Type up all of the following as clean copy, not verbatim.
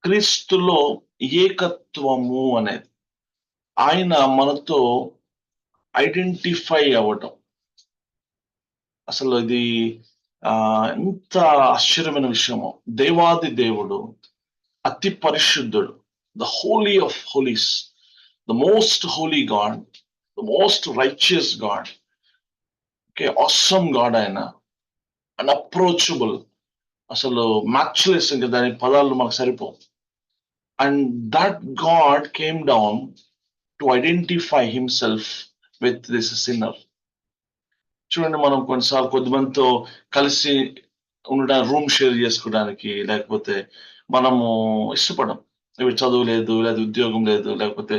క్రీస్తులో ఏకత్వము అనేది. ఆయన మనతో ఐడెంటిఫై అవ్వటం. అసలు ఇది ఎంత ఆశ్చర్యమైన విషయమో. దేవాది దేవుడు, అతి పరిశుద్ధుడు, the holy of holies, the most Holi God, the most righteous God, okay, awesome God. ఆయన అన్అప్రోచబుల్, అసలు మ్యాచ్లెస్, ఇంకా దాని పదాలు మనకు సరిపోవు. And that God came down to identify himself with this sinner. చూడండి, మనం కొన్నిసార్లు కొద్దిమందితో కలిసి ఉండడానికి, రూమ్ షేర్ చేసుకోవడానికి, లేకపోతే మనము ఇష్టపడం. వీడు చదువు లేదు, లేదా ఉద్యోగం లేదు, లేకపోతే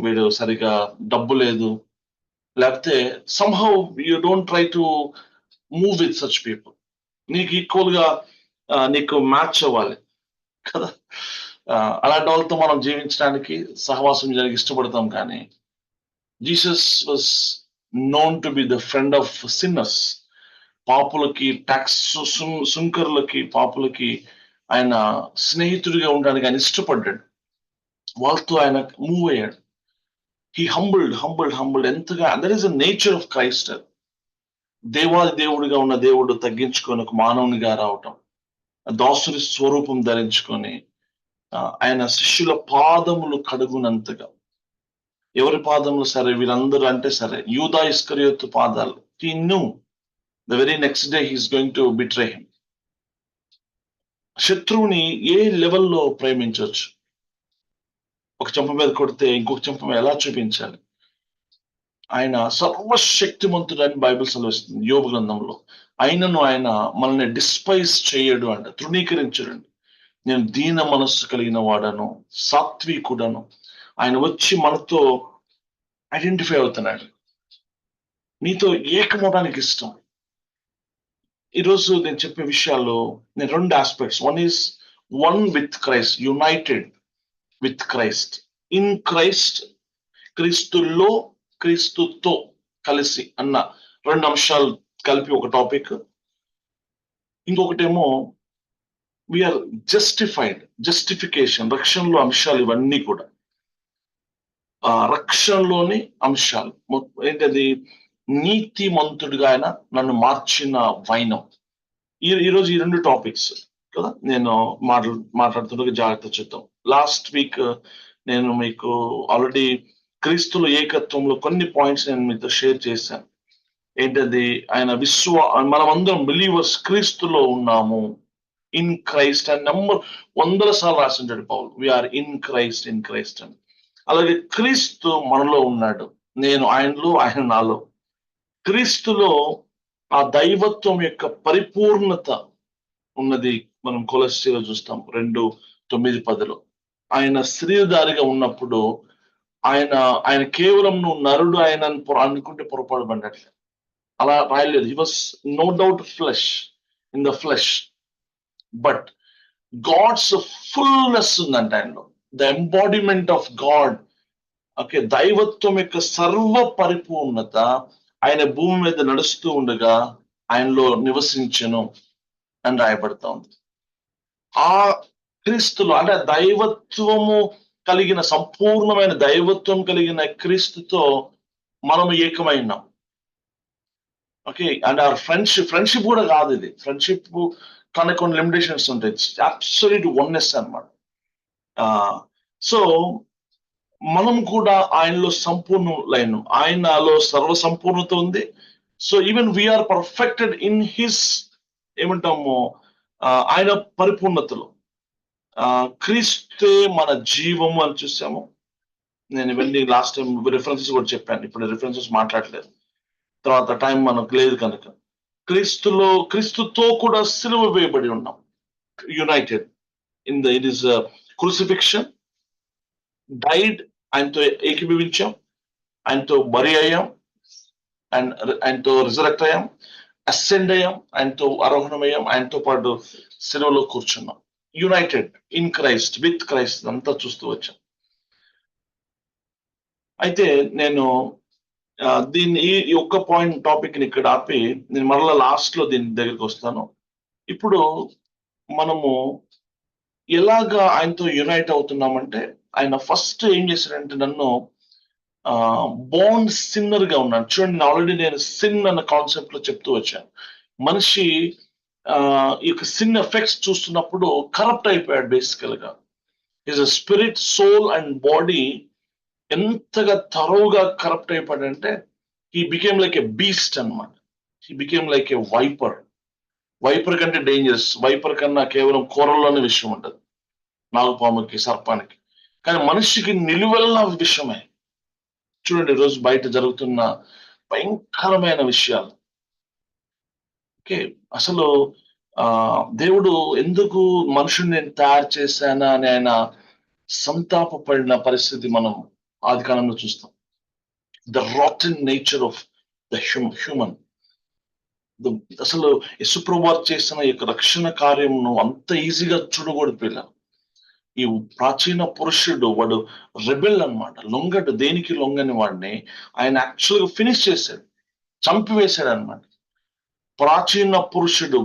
వీడు సరిగా డబ్బు లేదు, లేకపోతే somehow you don't try to move with such people. నీకు ఈక్వల్ గా నీకు మ్యాచ్ అవ్వాలి కదా. అలాంటి వాళ్ళతో మనం జీవించడానికి, సహవాసం చేయడానికి ఇష్టపడతాం. కానీ Jesus was known to be the friend of sinners. పాపులకి, ట్యాక్స్ సుంకరులకి, పాపులకి ఆయన స్నేహితుడిగా ఉండడానికి ఆయన ఇష్టపడ్డాడు. వాళ్ళతో ఆయన మూవ్ అయ్యాడు. హీ హంబుల్డ్ ఎంతగా. That is the nature of Christ. దేవాది దేవుడిగా ఉన్న దేవుడు తగ్గించుకొని ఒక మానవునిగా రావటం, దాసుని స్వరూపం ధరించుకొని ఆయన శిష్యుల పాదములు కడుగునంతగా. ఎవరి పాదములు? సరే, వీళ్ళందరూ అంటే సరే, యూదా ఇస్కరియోతు పాదాలు. He knew the very next day he is going to betray him. శత్రువుని ఏ లెవెల్లో ప్రేమించవచ్చు? ఒక చెంప మీద కొడితే ఇంకొక చెంప మీద ఎలా చూపించాలి? ఆయన సర్వశక్తిమంతుడని బైబిల్ సెలవిస్తుంది యోబు గ్రంథంలో. ఆయనను ఆయన మనల్ని డిస్పైజ్ చేయడు అంట, తృణీకరించడండి. నేను దీన మనస్సు కలిగిన వాడను, సాత్వికుడను. ఆయన వచ్చి మనతో ఐడెంటిఫై అవుతున్నాడు. నీతో ఏకమవడానికి ఇష్టం. ఈరోజు నేను చెప్పే విషయాల్లో నేను రెండు aspects. One with Christ, United with Christ, in Christ, క్రీస్తులో, క్రీస్తుతో కలిసి అన్న రెండు అంశాలు కలిపి ఒక టాపిక్. ఇంకొకటేమో వీఆర్ జస్టిఫైడ్, జస్టిఫికేషన్, రక్షణలో అంశాలు. ఇవన్నీ కూడా రక్షణలోని అంశాలు. ఏంటది? నీతిమంతుడిగా ఆయన నన్ను మార్చిన వైనం. ఈరోజు ఈ రెండు టాపిక్స్ కదా నేను మాట్లాడుతుండగా జాగ్రత్త చూద్దాం. లాస్ట్ వీక్ నేను మీకు ఆల్రెడీ క్రీస్తుల ఏకత్వంలో కొన్ని పాయింట్స్ నేను మీతో షేర్ చేశాను. ఏంటది? ఆయన మనమందరం బిలీవర్స్ క్రీస్తులో ఉన్నాము, ఇన్ క్రైస్ట్. అండ్ నంబర్ 100 సార్లు రాసింటాడు Paul, we are in Christ, in Christ అని. అలాగే క్రీస్తు మనలో ఉన్నాడు, నేను ఆయనలో, ఆయన నాలో. క్రీస్తులో ఆ దైవత్వం యొక్క పరిపూర్ణత ఉన్నది మనం కొలస్సీలో చూస్తాం 2:9-10. ఆయన శరీరధారిగా ఉన్నప్పుడు ఆయన కేవలం నువ్వు నరుడు ఆయన అనుకుంటే పొరపాటు పడినట్లే. అలా రాయలేదు. He was no doubt flesh, in the flesh, but God's fullness ఉందంట ఆయనలో. The embodiment of God. Okay, దైవత్వం యొక్క సర్వ పరిపూర్ణత ఆయన భూమి మీద నడుస్తూ ఉండగా ఆయనలో నివసించెను అని రాయబడతా ఉంది. ఆ క్రీస్తులో, అంటే దైవత్వము కలిగిన, సంపూర్ణమైన దైవత్వం కలిగిన క్రీస్తుతో మనము ఏకమైనాం. ఓకే, అండ్ ఆ ఫ్రెండ్షిప్ కూడా కాదు ఇది. ఫ్రెండ్షిప్ కానీ కొన్ని లిమిటేషన్స్ ఉంటాయి. అబ్సల్యూట్ వన్నెస్ అన్నమాట. సో మనం కూడా ఆయనలో సంపూర్ణులైన, ఆయనలో సర్వ సంపూర్ణత ఉంది. So even we are perfected in his, ఏమంటాము, ఆయన పరిపూర్ణతలో. క్రీస్తే మన జీవము అని చూసాము. నేను ఇవన్నీ లాస్ట్ టైం రిఫరెన్సెస్ కూడా చెప్పాను, ఇప్పుడు రిఫరెన్సెస్ మాట్లాడలేదు, తర్వాత టైం మనకు లేదు కనుక. క్రీస్తుతో కూడా సిలువ వేయబడి ఉన్నాం, United in it is crucifixion, died, ఆయనతో ఏకీభవించాం, ఆయనతో బరి అయ్యాం, ఆయనతో రిజరెక్ట్ అయ్యాం, అసెండ్ అయ్యాం, ఆయనతో ఆరోహణమయ్యాం, ఆయనతో పాటు సిలువలో కూర్చున్నాం. United in Christ, with Christ అంతా చూస్తూ వచ్చాం. అయితే నేను దీన్ని ఈ ఒక్క పాయింట్ టాపిక్ ని ఇక్కడ ఆపి నేను మరలా లాస్ట్ లో దీని దగ్గరికి వస్తాను. ఇప్పుడు మనము ఎలాగా ఆయనతో యునైట్ అవుతున్నామంటే, ఆయన ఫస్ట్ ఏం చేశాడంటే నన్ను బోర్న్ సిన్నర్ గా ఉన్నాను. చూడండి, ఆల్రెడీ నేను సిన్ అన్న కాన్సెప్ట్ లో చెప్తూ వచ్చాను. మనిషి ఈ యొక్క సిన్ ఎఫెక్ట్స్ చూస్తున్నప్పుడు కరప్ట్ అయిపోయాడు బేసికల్ గా. Is a spirit, soul and body ఎంతగా తరోగా కరప్ట్ అయిపోయాడంటే he became like a beast అనమాట. He became like a viper. Viper కంటే డేంజరస్. వైపర్ కన్నా కేవలం కూరల్లోనే విషయం ఉంటుంది, నాగుపాముకి, సర్పానికి. కానీ మనిషికి నిలువెల్లా విషయమే. చూడండి ఈరోజు బయట జరుగుతున్న భయంకరమైన విషయాలు. ఓకే, అసలు దేవుడు ఎందుకు మనుషుని నేను తయారు చేశానా అని ఆయన సంతాపపడిన పరిస్థితి మనం ఆది కాలంలో చూస్తాం. The rotten nature of the human. అసలు యశుప్రభు చేసిన ఈ యొక్క రక్షణ కార్యమును అంత ఈజీగా చూడకూడదు పిల్ల. ఈ ప్రాచీన పురుషుడు వాడు రెబెల్ అన్నమాట, లొంగడు, దేనికి లొంగని వాడిని ఆయన యాక్చువల్గా ఫినిష్ చేశాడు, చంపివేశాడు అనమాట. ప్రాచీన పురుషుడు,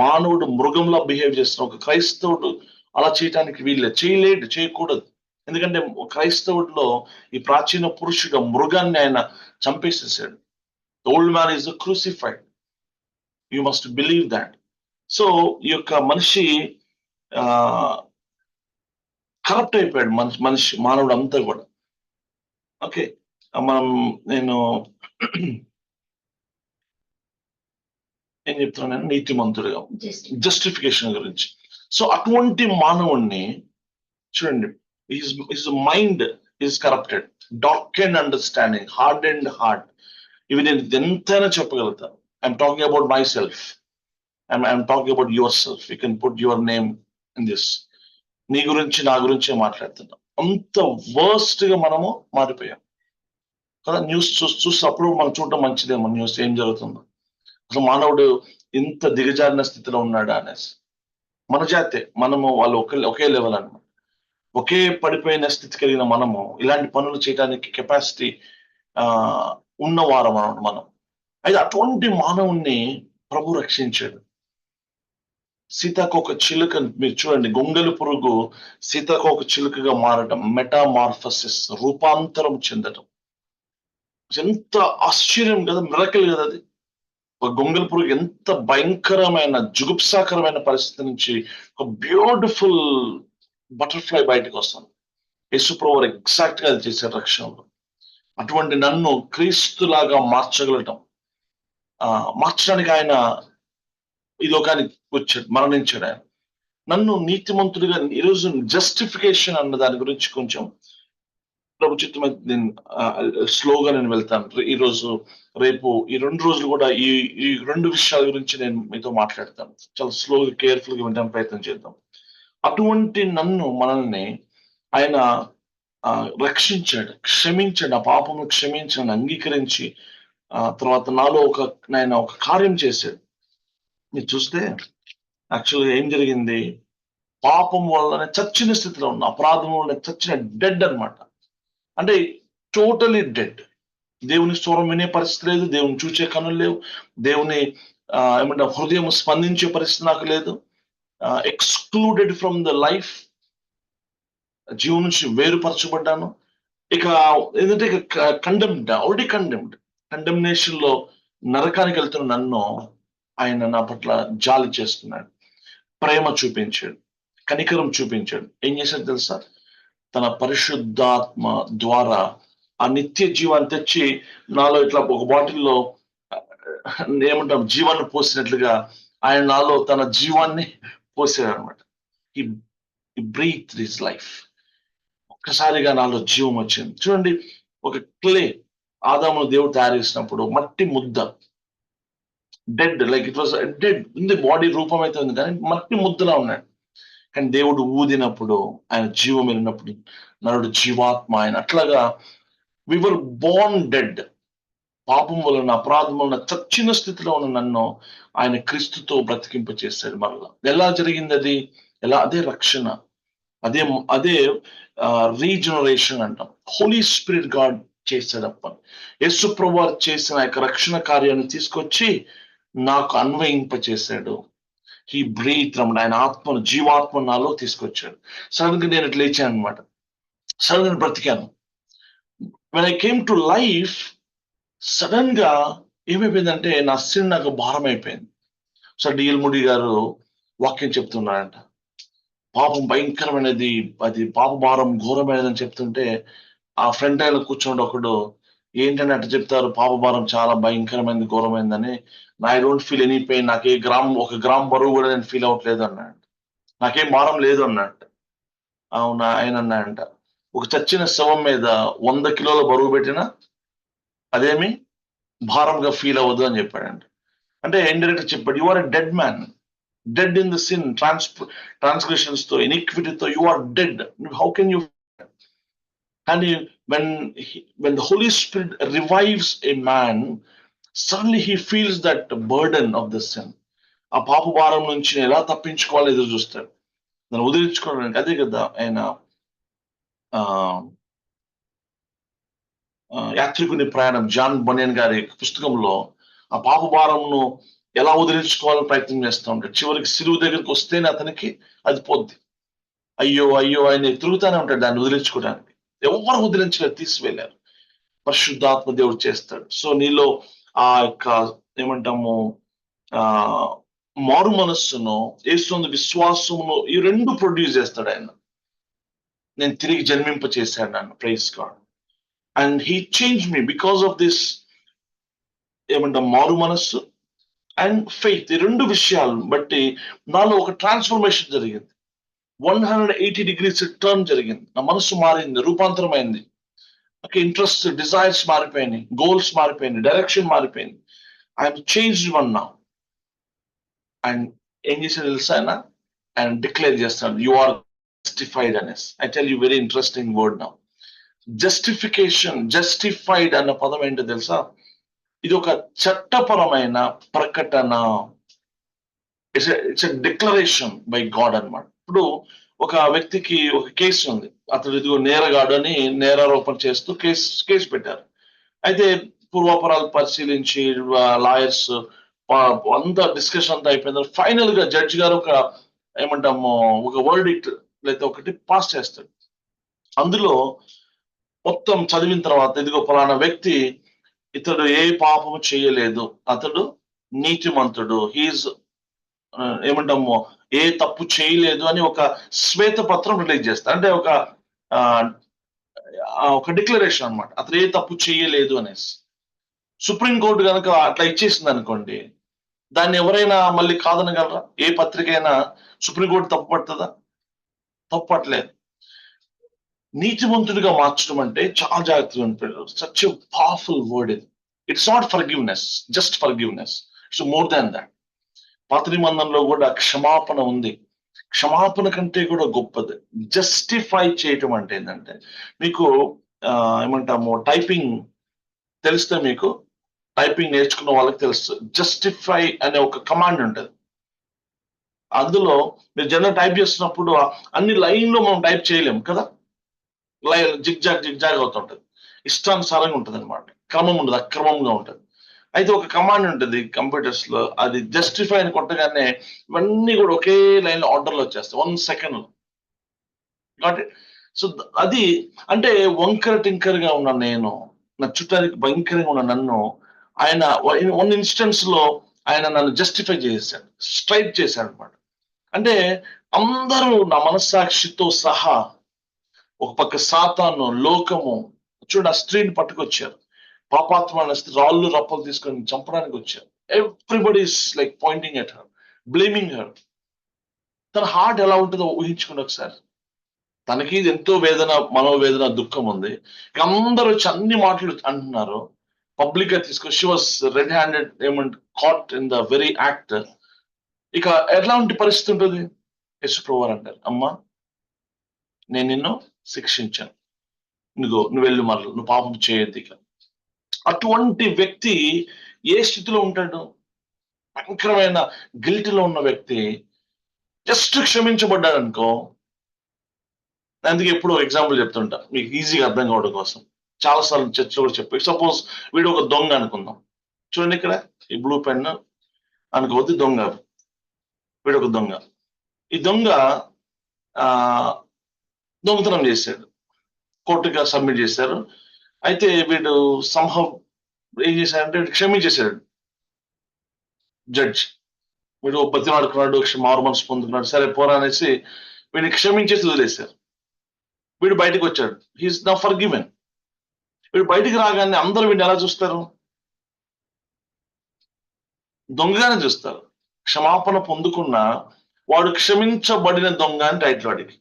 మానవుడు మృగంలా బిహేవ్ చేస్తున్న ఒక క్రైస్తవుడు అలా చేయటానికి చేయలేడు, చేయకూడదు. ఎందుకంటే క్రైస్తవుడిలో ఈ ప్రాచీన పురుషుడు మృగాన్ని ఆయన చంపేసేసాడు. Old man is crucified. You must believe that. So ఈ యొక్క మనిషి కరప్ట్ అయిపోయాడు, మనిషి మానవుడు అంతా కూడా. ఓకే, నేను ఏం చెప్తున్నాను, నీతిమంతుడుగా, జస్టిఫికేషన్ గురించి. సో అటువంటి మానవుణ్ణి చూడండి, his mind is corrupted, dark and understanding, hard and heart. ఇవి నేను ఎంతైనా చెప్పగలుగుతాను. I'm talking about myself, I'm talking about yourself. You can put your name in this. నీ గురించి, నా గురించే మాట్లాడుతున్నాం. అంత వర్స్ట్ గా మనము మారిపోయాం కదా. న్యూస్ చూసినప్పుడు మనం చూడటం మంచిదేమో, న్యూస్ ఏం జరుగుతుందో. అసలు మానవుడు ఇంత దిగజారిన స్థితిలో ఉన్నాడా అనేసి. మన జాతే, మనము వాళ్ళు ఒకే లెవెల్ అన్నమాట. ఒకే పడిపోయిన స్థితి కలిగిన మనము ఇలాంటి పనులు చేయడానికి కెపాసిటీ ఉన్నవారం మనం. అయితే అటువంటి మానవుణ్ణి ప్రభు రక్షించాడు. సీతాకోక చిలుక మీరు చూడండి, గొంగలి పురుగు సీతాకోక చిలుకగా మారటం, మెటామార్ఫసిస్, రూపాంతరం చెందటం. ఎంత ఆశ్చర్యం కదా, మిరకల్ కదా అది. ఒక గొంగలి పురుగు ఎంత భయంకరమైన జుగుప్సాకరమైన పరిస్థితి నుంచి ఒక బ్యూటిఫుల్ బటర్ఫ్లై బయటకు వస్తుంది. యేసుప్రభు ఎగ్జాక్ట్ గా అది చేశారు రక్షణలో. అటువంటి నన్ను క్రీస్తులాగా మార్చడానికి ఆయన ఈ లోకానికి వచ్చాడు, మరణించాడు ఆయన. నన్ను నీతిమంతుడిగా, ఈరోజు జస్టిఫికేషన్ అన్న దాని గురించి కొంచెం ప్రభు చిత్తం నేను స్లోగా నేను వెళ్తాను. ఈరోజు, రేపు, ఈ 2 రోజులు కూడా ఈ 2 విషయాల గురించి నేను మీతో మాట్లాడతాను. చాలా స్లోగా, కేర్ఫుల్ గా వినడానికి ప్రయత్నం చేద్దాం. అటువంటి మనల్ని ఆయన రక్షించాడు, క్షమించాడు, ఆ పాపము క్షమించాడు, అంగీకరించి తర్వాత నాలో ఆయన ఒక కార్యం చేశాడు. మీరు చూస్తే యాక్చువల్గా ఏం జరిగింది, పాపం వల్లనే చచ్చిన స్థితిలో ఉన్న, అపరాధం వల్ల చచ్చిన డెడ్ అనమాట. అంటే టోటలీ డెడ్. దేవుని స్వరం వినే పరిస్థితి లేదు, దేవుని చూచే కనులు లేవు, దేవుని ఏమంటారు హృదయం స్పందించే పరిస్థితి నాకు లేదు. ఎక్స్క్లూడెడ్ ఫ్రమ్ ద లైఫ్, జీవం నుంచి వేరుపరచబడ్డాను. ఇక ఏంటంటే ఇక కండెమ్డ్, ఆల్రెడీ కండెమ్నేషన్ లో నరకానికి వెళ్తున్న నన్ను ఆయన నా పట్ల జాలి చేస్తున్నాడు, ప్రేమ చూపించాడు, కనికరం చూపించాడు. ఏం చేశాడు తెలుసా, తన పరిశుద్ధాత్మ ద్వారా ఆ నిత్య జీవాన్ని తెచ్చి నాలో ఇట్లా ఒక బాటిల్లో ఏమంటాం జీవాన్ని పోసినట్లుగా ఆయన నాలో తన జీవాన్ని పోసాడు అనమాట. ఈ బ్రీత్ దిస్ లైఫ్. ఒక్కసారిగా నాలో జీవం వచ్చింది. చూడండి, ఒక క్లే ఆదామును దేవుడు తయారు చేసినప్పుడు మట్టి ముద్ద, dead, like it was dead ఉంది, బాడీ రూపం అయితే ఉంది కానీ మట్టి ముద్దలా ఉన్నాడు. కానీ దేవుడు ఊదినప్పుడు, ఆయన జీవం వెళ్ళినప్పుడు నరుడు జీవాత్మ ఆయన. అట్లాగా వివర్ బోర్న్ డెడ్. పాపం వలన, అపరాధం వలన చచ్చిన స్థితిలో ఉన్న నన్ను ఆయన క్రీస్తుతో బ్రతికింప చేశాడు మరలా. ఎలా జరిగింది అది? అదే రక్షణ, అదే రీజనరేషన్ అంటాం. హోలీ స్పిరిట్ గాడ్ చేశాడప్ప. యేసు ప్రభువు చేసిన యొక్క రక్షణ కార్యాన్ని తీసుకొచ్చి నాకు అన్వయింప చేశాడు. హీ బ్రీత్ రమణ, ఆయన ఆత్మను, జీవాత్మను నాలో తీసుకొచ్చాడు. సడన్ గా నేను ఇట్లా లేచాను అనమాట. సడన్ గా బ్రతికాను. When I came to life, sudden గా ఏమైపోయిందంటే నా సిన్ నాకు భారం అయిపోయింది. సో డిఎల్ ముడి గారు వాక్యం చెప్తున్నారంట, పాపం భయంకరమైనది, అది పాప భారం ఘోరమైనదని చెప్తుంటే ఆ ఫ్రంట్ లైన్ లో కూర్చోండి ఒకడు, ఏంటని అట్లా చెప్తారు, పాప భారం చాలా భయంకరమైనది, ఘోరమైందని. I don't feel any pain, నాకే ఒక గ్రామ్ బరువు కూడా నేను ఫీల్ అవ్వట్లేదు అన్నాడు. నాకేం భారం లేదు అన్నట్టు. అవునా, ఆయన అన్నాడంట, ఒక చచ్చిన శవం మీద 100 కిలోల బరువు పెట్టినా అదేమి భారంగా ఫీల్ అవ్వదు అని చెప్పాడంట. అంటే ఇండైరెక్ట్ చెప్పాడు, you are a dead man, dead in the sin, transgressions తో, ఇనిక్విటీతో you are dead. How can you? And when the Holy Spirit revives a man, suddenly he feels that burden of the sin. ఆ పాప భారం నుంచి ఎలా తప్పించుకోవాలో ఎదురు చూస్తాడు, దాన్ని వదిలించుకోవడానికి. అదే కదా ఆయన యాత్రికుని ప్రయాణం, జాన్ బనియన్ గారి పుస్తకంలో ఆ పాప భారంను ఎలా వదిలించుకోవాలని ప్రయత్నం చేస్తూ ఉంటాడు. చివరికి సిలువు దగ్గరికి వస్తేనే అతనికి అది పోద్ది. అయ్యో అయ్యో ఆయన తిరుగుతానే ఉంటాడు దాన్ని వదిలించుకోవడానికి. ఎవరు వదిలించలేరు, తీసివెళ్ళారు. పరిశుద్ధాత్మ దేవుడు చేస్తాడు. సో నీలో ఆ యొక్క ఏమంటాము, ఆ మారు మనస్సును, యేసునందు విశ్వాసమును, ఈ రెండు ప్రొడ్యూస్ చేస్తాడు ఆయన. నేను తిరిగి జన్మింప చేశాడు నన్ను. Praise God. And he change me because of this ఏమంటాం, మారు మనస్సు అండ్ ఫెయిత్. ఈ రెండు విషయాలను బట్టి నాలో ఒక ట్రాన్స్ఫర్మేషన్ జరిగింది. 180 degrees టర్న్ జరిగింది. నా మనసు మారింది, రూపాంతరమైంది. ఇంట్రెస్ట్, డిజైర్స్ మారిపోయినాయి, గోల్స్ మారిపోయినాయి, డైరెక్షన్ మారిపోయింది. I'm changed one now. And ఏం చేసేది తెలుసా ఆయన? ఆయన డిక్లేర్ చేస్తాడు, యు ఆర్ జస్టిఫైడ్ అనేసి. I tell you very interesting word now. Justification, justified అన్న పదం ఏంటో తెలుసా? ఇది ఒక చట్టపరమైన ప్రకటన. It's a declaration by God అన్నమాట. ఇప్పుడు ఒక వ్యక్తికి ఒక కేసు ఉంది, అతడు ఇదిగో నేరగాడు అని నేరారోపణ చేస్తూ కేసు పెట్టారు. అయితే పూర్వాపరాలు పరిశీలించి లాయర్స్ అంతా డిస్కషన్ అంతా అయిపోయింది. ఫైనల్ గా జడ్జి గారు ఒక ఏమంటాము, ఒక వర్డిక్ట్ లేదా ఒకటి పాస్ చేస్తాడు. అందులో మొత్తం చదివిన తర్వాత, ఇదిగో ఫలానా వ్యక్తి, ఇతడు ఏ పాపము చేయలేదు, అతడు నీతిమంతుడు, హీజ్ ఏమంటాము, ఏ తప్పు చేయలేదు అని ఒక శ్వేతపత్రం రిలీజ్ చేస్తారు. అంటే ఒక డిక్లరేషన్ అన్నమాట, అతను ఏ తప్పు చేయలేదు అనేసి. సుప్రీంకోర్టు కనుక అట్లా ఇచ్చేసింది అనుకోండి, దాన్ని ఎవరైనా మళ్ళీ కాదనగలరా? ఏ పత్రిక అయినా సుప్రీంకోర్టు తప్పు పడుతుందా? తప్పు పట్టలేదు. నీతిమంతుడిగా మార్చడం అంటే చాలా జాగ్రత్తగా ఉంటాడు. సచ్ ఎ పవర్ఫుల్ వర్డ్ ఇది. It's not forgiveness, just forgiveness, it's more than that. పాత నిబంధనలో కూడా క్షమాపణ ఉంది. క్షమాపణ కంటే కూడా గొప్పది జస్టిఫై చేయటం అంటే ఏంటంటే, మీకు ఏమంటాము, టైపింగ్ తెలిస్తే, మీకు టైపింగ్ నేర్చుకున్న వాళ్ళకి తెలుసు, జస్టిఫై అనే ఒక కమాండ్ ఉంటుంది. అందులో మీరు జనరల్ టైప్ చేస్తున్నప్పుడు అన్ని లైన్లో మనం టైప్ చేయలేము కదా, జిగ్ జాగ్ అవుతుంటది, ఇష్టానుసారంగా ఉంటుంది అనమాట, క్రమం ఉండదు, అక్రమంగా ఉంటుంది. అయితే ఒక కమాండ్ ఉంటుంది కంప్యూటర్స్ లో, అది జస్టిఫై అని కొట్టగానే ఇవన్నీ కూడా ఒకే లైన్ లో ఆర్డర్ లో వచ్చేస్తాయి 1 second లో. సో అది అంటే వంకర టింకర్ గా ఉన్న నేను, నా చుట్టానికి భయంకరంగా ఉన్న నన్ను ఆయన 1 instance లో ఆయన నన్ను జస్టిఫై చేశాడు, స్ట్రైట్ చేశాడు అనమాట. అంటే అందరూ నా మనస్సాక్షితో సహా, ఒక పక్క సాతాను, లోకము, చూడండి ఆ స్త్రీని పట్టుకొచ్చారు, పాపాత్మ రాళ్ళు రప్పలు తీసుకొని చంపడానికి వచ్చారు. Everybody is like pointing at her, blaming her. తన హార్ట్ ఎలా ఉంటుందో ఊహించుకోండి ఒకసారి. తనకి ఎంతో వేదన, మనోవేదన, దుఃఖం ఉంది. అందరూ వచ్చి అన్ని మాటలు అంటున్నారు, పబ్లిక్ గా తీసుకొని షీ వాస్ రెడ్ హ్యాండెడ్, ఏమంటే caught in the very act. ఇక ఎట్లాంటి పరిస్థితి ఉంటుంది? యేసుప్రభువు అంటారు, అమ్మా నేను నిన్ను శిక్షించాను, నువ్వు వెళ్ళు, మరలు నువ్వు పాపం చేయొద్దు. ఇక అటువంటి వ్యక్తి ఏ స్థితిలో ఉంటాడు? భయంకరమైన గిల్టీలో ఉన్న వ్యక్తి జస్ట్ క్షమించబడ్డాడు అనుకో. అందుకే ఎప్పుడు ఎగ్జాంపుల్ చెప్తుంటా మీకు ఈజీగా అర్థం కావడం కోసం. చాలా సార్లు చర్చలో కూడా చెప్పి, సపోజ్ వీడు ఒక దొంగ అనుకుందాం. చూడండి ఇక్కడ ఈ బ్లూ పెన్ అనుకోవద్దు, దొంగ. వీడు ఒక దొంగ. ఈ దొంగ దొంగతనం చేశాడు, కోర్టుగా సబ్మిట్ చేశారు. అయితే వీడు సంహవ్ ఏం చేశాడంటే వీడు క్షమించేశాడు జడ్జి. వీడు బతిమాడుకున్నాడు, మారు మనసు పొందుకున్నాడు, సరే పోరా అనేసి వీడిని క్షమించేసి వదిలేశారు. వీడు బయటకు వచ్చాడు, హీఈస్ నౌ ఫర్గివెన్. వీడు బయటికి రాగానే అందరూ వీడిని ఎలా చూస్తారు? దొంగగానే చూస్తారు. క్షమాపణ పొందుకున్న వాడు క్షమించబడిన దొంగ అని టైటిల్ వాడికి.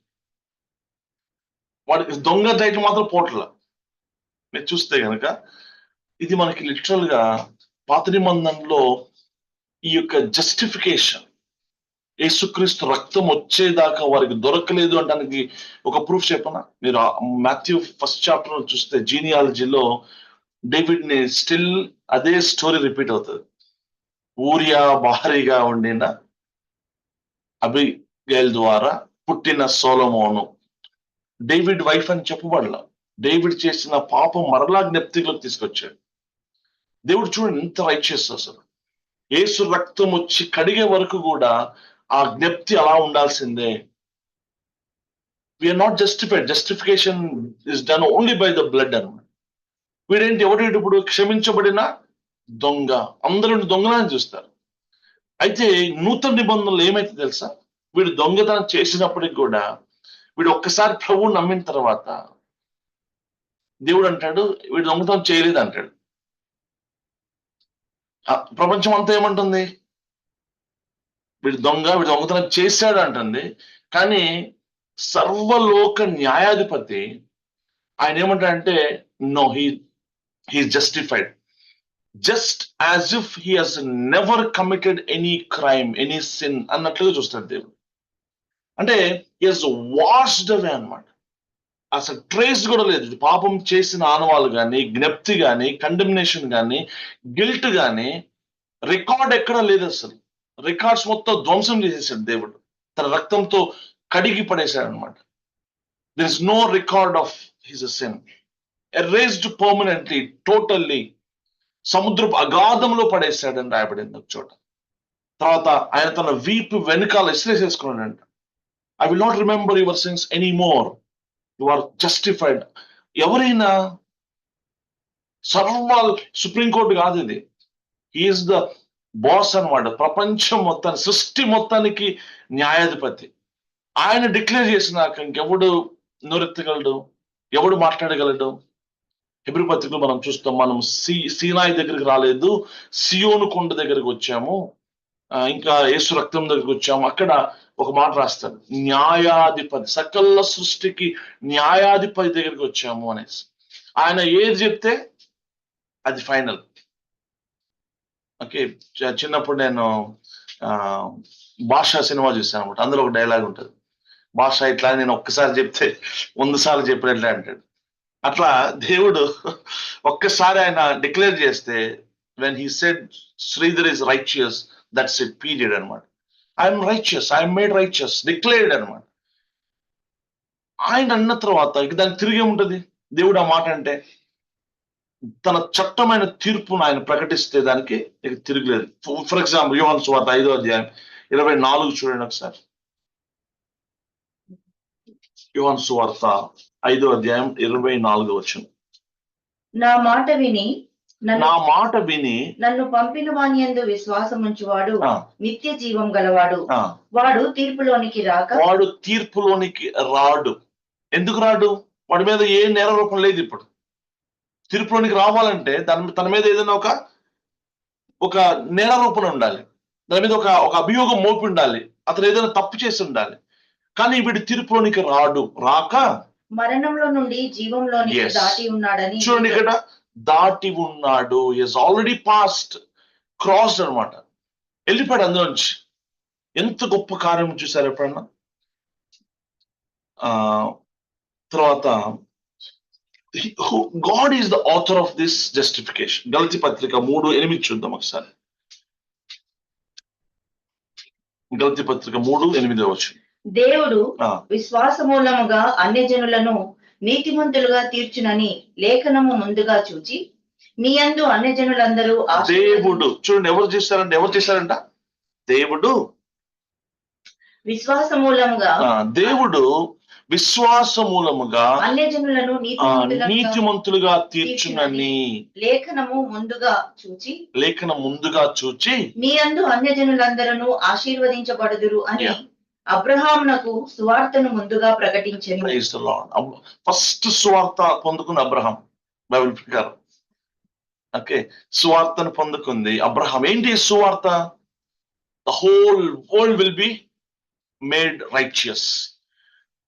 వాడికి దొంగ టైటిల్ మాత్రం పోట్ల. మీరు చూస్తే కనుక ఇది మనకి లిటరల్ గా పాత నిబంధనలో ఈ యొక్క జస్టిఫికేషన్, యేసుక్రీస్తు రక్తం వచ్చేదాకా వారికి దొరకలేదు అనడానికి ఒక ప్రూఫ్ చెప్పనా? మీరు మాథ్యూ 1st చాప్టర్ చూస్తే జీనియాలజీలో డేవిడ్ ని స్టిల్ అదే స్టోరీ రిపీట్ అవుతుంది. ఊరియా భారీగా ఉండిన అబిగైల్ ద్వారా పుట్టిన సొలొమోను డేవిడ్ వైఫ్ అని చెప్పబడలా. డేవిడ్ చేసిన పాపం మరలా జ్ఞప్తిలోకి తీసుకొచ్చాడు. దేవుడు చూడండి ఎంత రైచియస్ అసలు. యేసు రక్తం వచ్చి కడిగే వరకు కూడా ఆ జ్ఞప్తి అలా ఉండాల్సిందే. We are not justified. Justification is done only by the blood అన్నమాట. వీడేంటి, ఎవరు ఇప్పుడు క్షమించబడిన దొంగ, అందరూ దొంగలని చూస్తారు. అయితే నూతన నిబంధనలు ఏమైతే తెలుసా, వీడు దొంగతనం చేసినప్పటికి కూడా వీడు ఒక్కసారి ప్రభువుని నమ్మిన తర్వాత దేవుడు అంటాడు వీడు దొంగతనం చేయలేదు అంటాడు. ప్రపంచం అంతా ఏమంటుంది, వీడు దొంగతనం చేశాడు అంటుంది. కానీ సర్వలోక న్యాయాధిపతి ఆయన ఏమంటాడంటే no, he justified, just as if he has never committed any crime, any sin అన్నట్లుగా చూస్తాడు దేవుడు. అంటే హీ హాస్ వాష్డ్ అవే అన్నమాట. అసలు ట్రేస్ కూడా లేదు. పాపం చేసిన ఆనవాళ్ళు కానీ, జ్ఞప్తి కానీ, కండెమినేషన్ కానీ, గిల్ట్ కానీ రికార్డ్ ఎక్కడా లేదు. అసలు రికార్డ్స్ మొత్తం ధ్వంసం చేసేసాడు దేవుడు, తన రక్తంతో కడిగి పడేశాడు అనమాట. There is no record of his sin, erased permanently, totally. సముద్రపు అగాధంలో పడేశాడని రాయబడింది ఒక చోట. తర్వాత ఆయన తన వీపు వెనుకాల ఇసిరేసేసుకున్నాడంట. I will not remember your sins any more, you are justified. ఎవరైనా సుప్రీంకోర్టు కాదు ఇది, హీఈస్ ద బాస్ అన్నమాట. ప్రపంచం మొత్తానికి, సృష్టి మొత్తానికి న్యాయాధిపతి. ఆయన డిక్లేర్ చేసినాక ఇంకెవడు నోరెత్తగలడు, ఎవడు మాట్లాడగలడు? హెబ్రీ పత్రికలో మనం చూస్తాం, మనం సీనాయి దగ్గరికి రాలేదు, సియోను కొండ దగ్గరికి వచ్చాము, ఇంకా యేసు రక్తం దగ్గరికి వచ్చాము. అక్కడ ఒక మాట రాస్తాడు, న్యాయాధిపతి, సకల సృష్టికి న్యాయాధిపతి దగ్గరికి వచ్చాము అనేసి. ఆయన ఏది చెప్తే అది ఫైనల్. ఓకే, చిన్నప్పుడు నేను భాష సినిమా చూసాను అనమాట. అందులో ఒక డైలాగ్ ఉంటుంది, భాష ఇట్లా నేను ఒక్కసారి చెప్తే 100 సార్లు చెప్పినట్లే అంటాడు. అట్లా దేవుడు ఒక్కసారి ఆయన డిక్లేర్ చేస్తే, when he said Sridhar is righteous, that's it, period అనమాట. I'm righteous, I'm made righteous, declared అనమాట. ఆయన అన్న తర్వాత ఇక దానికి తిరిగి ఉంటుంది. దేవుడు ఆ మాట అంటే తన చట్టమైన తీర్పును ఆయన ప్రకటిస్తే దానికి ఇక తిరగలేదు. ఫర్ ఎగ్జాంపుల్ యోహాను సువార్త 5వ అధ్యాయం 24 చూడండి ఒకసారి. యోహాను సువార్త 5వ అధ్యాయం 24వ వచనం. నా మాట విని నన్ను పంపిన వాని యందు విశ్వాసం ఉంచువాడు నిత్య జీవం గలవాడు, వాడు తీర్పులోనికి రాడు. ఎందుకు రాడు? వాడి మీద ఏ నేరారోపణ లేదు. ఇప్పుడు తీర్పులోనికి రావాలంటే తన మీద ఏదైనా ఒక నేరారోపణ ఉండాలి, దాని మీద ఒక అభియోగం మోపి ఉండాలి, అతను ఏదైనా తప్పు చేసి ఉండాలి. కానీ వీడి తీర్పులోనికి రాడు, రాక మరణంలో నుండి జీవంలోనికి దాటి ఉన్నాడని. చూడండి, ఇక్కడ దాటి ఉన్నాడు, హి ఆల్రెడీ పాస్ట్, క్రాస్డ్ అనమాట, వెళ్ళిపోయాడు అందులోంచి. ఎంత గొప్ప కార్యం చూసారు ఎప్పుడన్నా? తర్వాత God is the author of this justification. గలతీ పత్రిక 3:8 చూద్దాం ఒకసారి. గలతీ పత్రిక 3:8 వచ్చు. దేవుడు విశ్వాస మూలముగా అన్యజనులను నీతిమంతులుగా తీర్చునని లేఖనము ముందుగా చూచి మీ యందు అన్యజనులందరూ. దేవుడు చూడండి, ఎవరు చేశారంట? దేవుడు విశ్వాస మూలముగా దేవుడు విశ్వాస మూలముగా అన్యజనులను నీతిమంతులుగా తీర్చునని లేఖనం ముందుగా చూచి నీ అందు అన్యజనులందరూ ఆశీర్వదించబడుదురు అని అబ్రహామునకు సువార్తను ముందుగా ప్రకటించెను. ఫస్ట్ సువార్త పొందుకున్న అబ్రహాం బైబిల్ ప్రకారం. ఓకే, సువార్తను పొందుకుంది అబ్రహాం. ఏంటి సువార్త? The whole world will be made righteous.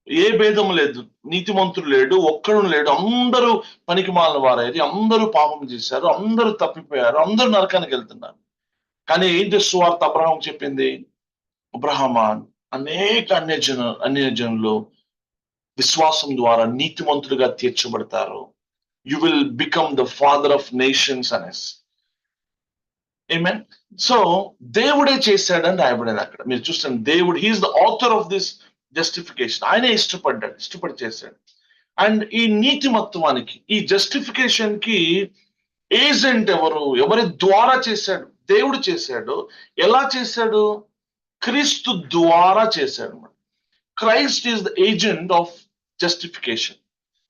ఏ భేదం లేదు, నీతిమంతుడు లేడు, ఒక్కడు లేడు, అందరూ పనికి మాలిన వారయ్యారు, అందరూ పాపం చేశారు, అందరూ తప్పిపోయారు, అందరూ నరకానికి వెళ్తున్నారు. కానీ ఏంటి సువార్త అబ్రహాం చెప్పింది? అబ్రహామా, అనేక అన్యజనులు విశ్వాసం ద్వారా నీతిమంతులుగా తీర్చబడతారు. You will become the father of nations అనేసి. ఆమేన్. సో దేవుడే చేశాడని రాయబడింది అక్కడ. మీరు చూస్తాను, దేవుడు he is the author of this justification. ఆయనే ఇష్టపడి చేశాడు. అండ్ ఈ నీతిమత్వానికి, ఈ జస్టిఫికేషన్ కి ఏజెంట్ ఎవరు? ఎవరి ద్వారా చేశాడు? దేవుడు చేశాడు. ఎలా చేశాడు? క్రీస్తు ద్వారా చేశాడు. Christ is the agent of justification.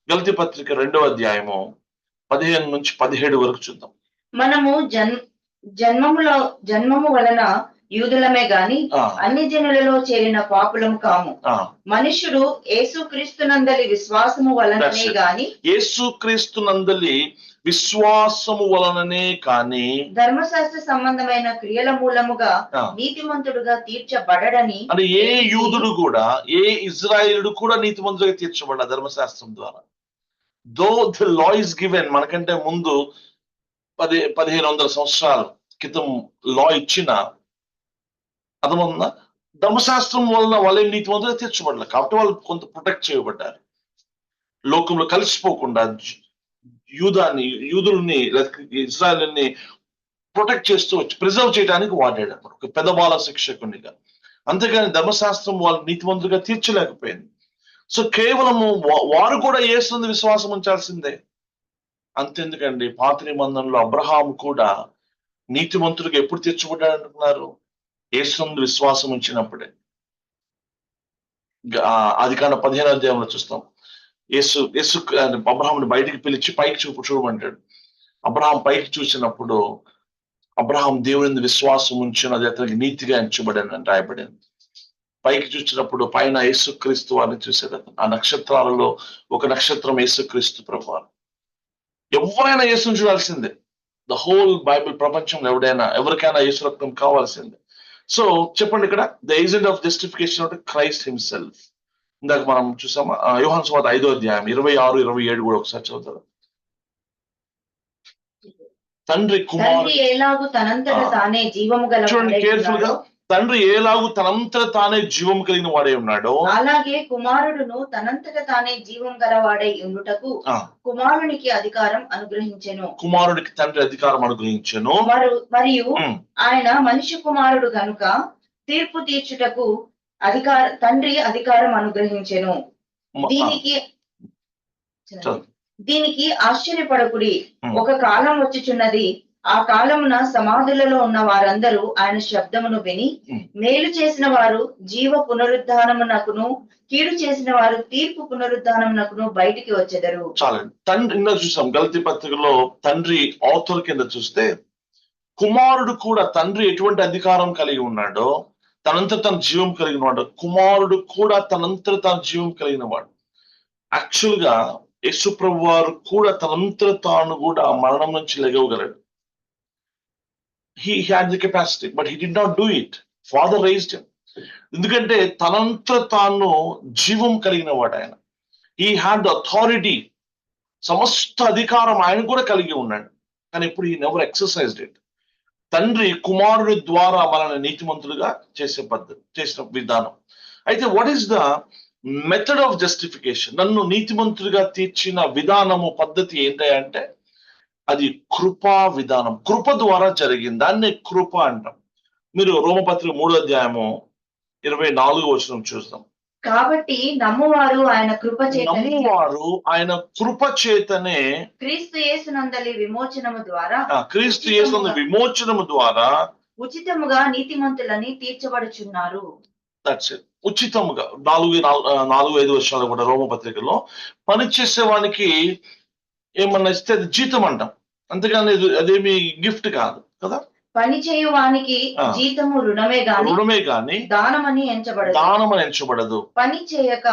గలతీ పత్రిక 2వ అధ్యాయము 15 నుంచి 17 వరకు చూద్దాం. మనము జన్మము వలన యూదులమే గాని అన్ని జనులలో చేరిన పాపులము కాము. మనుష్యుడు యేసుక్రీస్తునందలి విశ్వాసము వలననే గాని యేసుక్రీస్తునందలి విశ్వాసము వలననే కాని ధర్మశాస్త్ర సంబంధమైన క్రియల మూలముగా నీతిమంతుడుగా తీర్చబడడని. అంటే ఏ యూదుడు కూడా, ఏ ఇజ్రాయేలుడు కూడా నీతిమంతుడుగా తీర్చబడ్డ ధర్మశాస్త్రం ద్వారా. Though the law is given, మనకంటే ముందు 1500 సంవత్సరాల క్రితం లా ఇచ్చిన అర్థమవుతుందా? ధర్మశాస్త్రం వలన వాళ్ళే నీతిమంతులుగా తీర్చబడలేదు. కాబట్టి వాళ్ళు కొంత ప్రొటెక్ట్ చేయబడ్డారు. లోకంలో కలిసిపోకుండా యూదుల్ని ఇజ్రాయెల్ని ప్రొటెక్ట్ చేస్తూ వచ్చి ప్రిజర్వ్ చేయడానికి వాడాడు అప్పుడు ఒక పెద్దబాల శిక్షకునిగా. అంతేగాని ధర్మశాస్త్రం వాళ్ళు నీతిమంతులుగా తీర్చలేకపోయింది. సో కేవలము వారు కూడా యేసునందు విశ్వాసం ఉంచాల్సిందే. అంతెందుకండి, పాత నిబంధనలో అబ్రహాం కూడా నీతిమంతుడిగా ఎప్పుడు తీర్చబడ్డాడు అంటున్నారు? యేసునందు విశ్వాసం ఉంచినప్పుడే. ఆదికాండం 15వ అధ్యాయంలో చూస్తాం. యేసు అబ్రహాంని బయటికి పిలిచి పైకి చూడమంటాడు. అబ్రహాం పైకి చూసినప్పుడు అబ్రహాం దేవుని విశ్వాసం ఉంచినది అతనికి నీతిగా ఎంచబడింది అని రాయబడింది. పైకి చూసినప్పుడు పైన యేసుక్రీస్తు వారిని చూసాడు. ఆ నక్షత్రాలలో ఒక నక్షత్రం యేసుక్రీస్తు ప్రభువారు. ఎవరైనా యేసుని చూడాల్సిందే. ద హోల్ బైబిల్ ప్రపంచంలో ఎవరికైనా యేసు రక్తం కావాల్సిందే. సో చెప్పండి, ఇక్కడ ద ఏజెంట్ ఆఫ్ జస్టిఫికేషన్ అంటే క్రైస్ట్ హిమ్సెల్ఫ్. ఇందాక మనం చూసామా యోహాను సువార్త 5వ అధ్యాయం 26, 27 కూడా ఒకసారి చదువుతారు. తండ్రి కుమారుడు ఎలాగూ తనంతట తానే జీవము గల, చూడండి కేర్ఫుల్ గా, తండ్రి ఎలాగూ తనంతట తానే జీవం కలిగిన వాడే ఉన్నాడో అలాగే కుమారుడును తనంతట తానే జీవం గలవాడై ఉండుటకు కుమారునికి అధికారం అనుగ్రహించెను. కుమారుడికి తండ్రి అధికారం అనుగ్రహించెను. మరియు ఆయన మనిషి కుమారుడు గనుక తీర్పు తీర్చుటకు తండ్రి అధికారం అనుగ్రహించెను. దీనికి ఆశ్చర్యపడకుడి, ఒక కాలం వచ్చుచున్నది, ఆ కాలమున సమాధులలో ఉన్న వారందరూ ఆయన శబ్దమును విని మేలు చేసిన వారు జీవ పునరుద్ధానమునకును, కీడు చేసిన వారు తీర్పు పునరుద్ధానమునకును బయటికి వచ్చెదరు. చాలండి. తండ్రి చూసాం గలతీ పత్రికలో తండ్రి ఆథర్ కింద చూస్తే, కుమారుడు కూడా తండ్రి ఎటువంటి అధికారం కలిగి ఉన్నాడో తనంతా తన జీవం కలిగిన వాడు, కుమారుడు కూడా తనంతా తన జీవం కలిగిన వాడు. యాక్చువల్ గా యేసు ప్రభు వారు కూడా తనంతా తాను కూడా మరణం నుంచి లెగవగలడు. He had the capacity, but he did not do it. Father raised him. ఎందుకంటే తనంతా తాను జీవం కలిగిన వాడు ఆయన. He had the authority. సమస్త అధికారం ఆయన కూడా కలిగి ఉన్నాడు. కానీ ఇప్పుడు he never exercised it. తండ్రి కుమారుడి ద్వారా మనల్ని నీతిమంతులుగా చేసిన విధానం. అయితే what is the method of justification? నన్ను నీతిమంతులుగా తీర్చిన విధానము, పద్ధతి ఏంటంటే అది కృపా విధానం. కృప ద్వారా జరిగింది, దాన్ని కృప అంటాం. మీరు రోమపత్రిక 3వ అధ్యాయము 24వ వచనం చూస్తాం. కాబట్టి నమ్మువారు ఆయన కృప చేతనే క్రీస్తు యేసునందలి విమోచనము ద్వారా ఉచితముగా నీతిమంతులని తీర్చబడుచున్నారు. That's it. ఉచితముగా 4-5 వర్షాలు కూడా రోమపత్రికలో పని చేసేవానికి ఏమన్నా ఇస్తే అది జీతం అంటాం, అంతేగాని అదేమి గిఫ్ట్ కాదు కదా. పని చేయువానికి ఆ. జీతము రుణమే గాని దానమని ఎంచబడదు. పని చేయక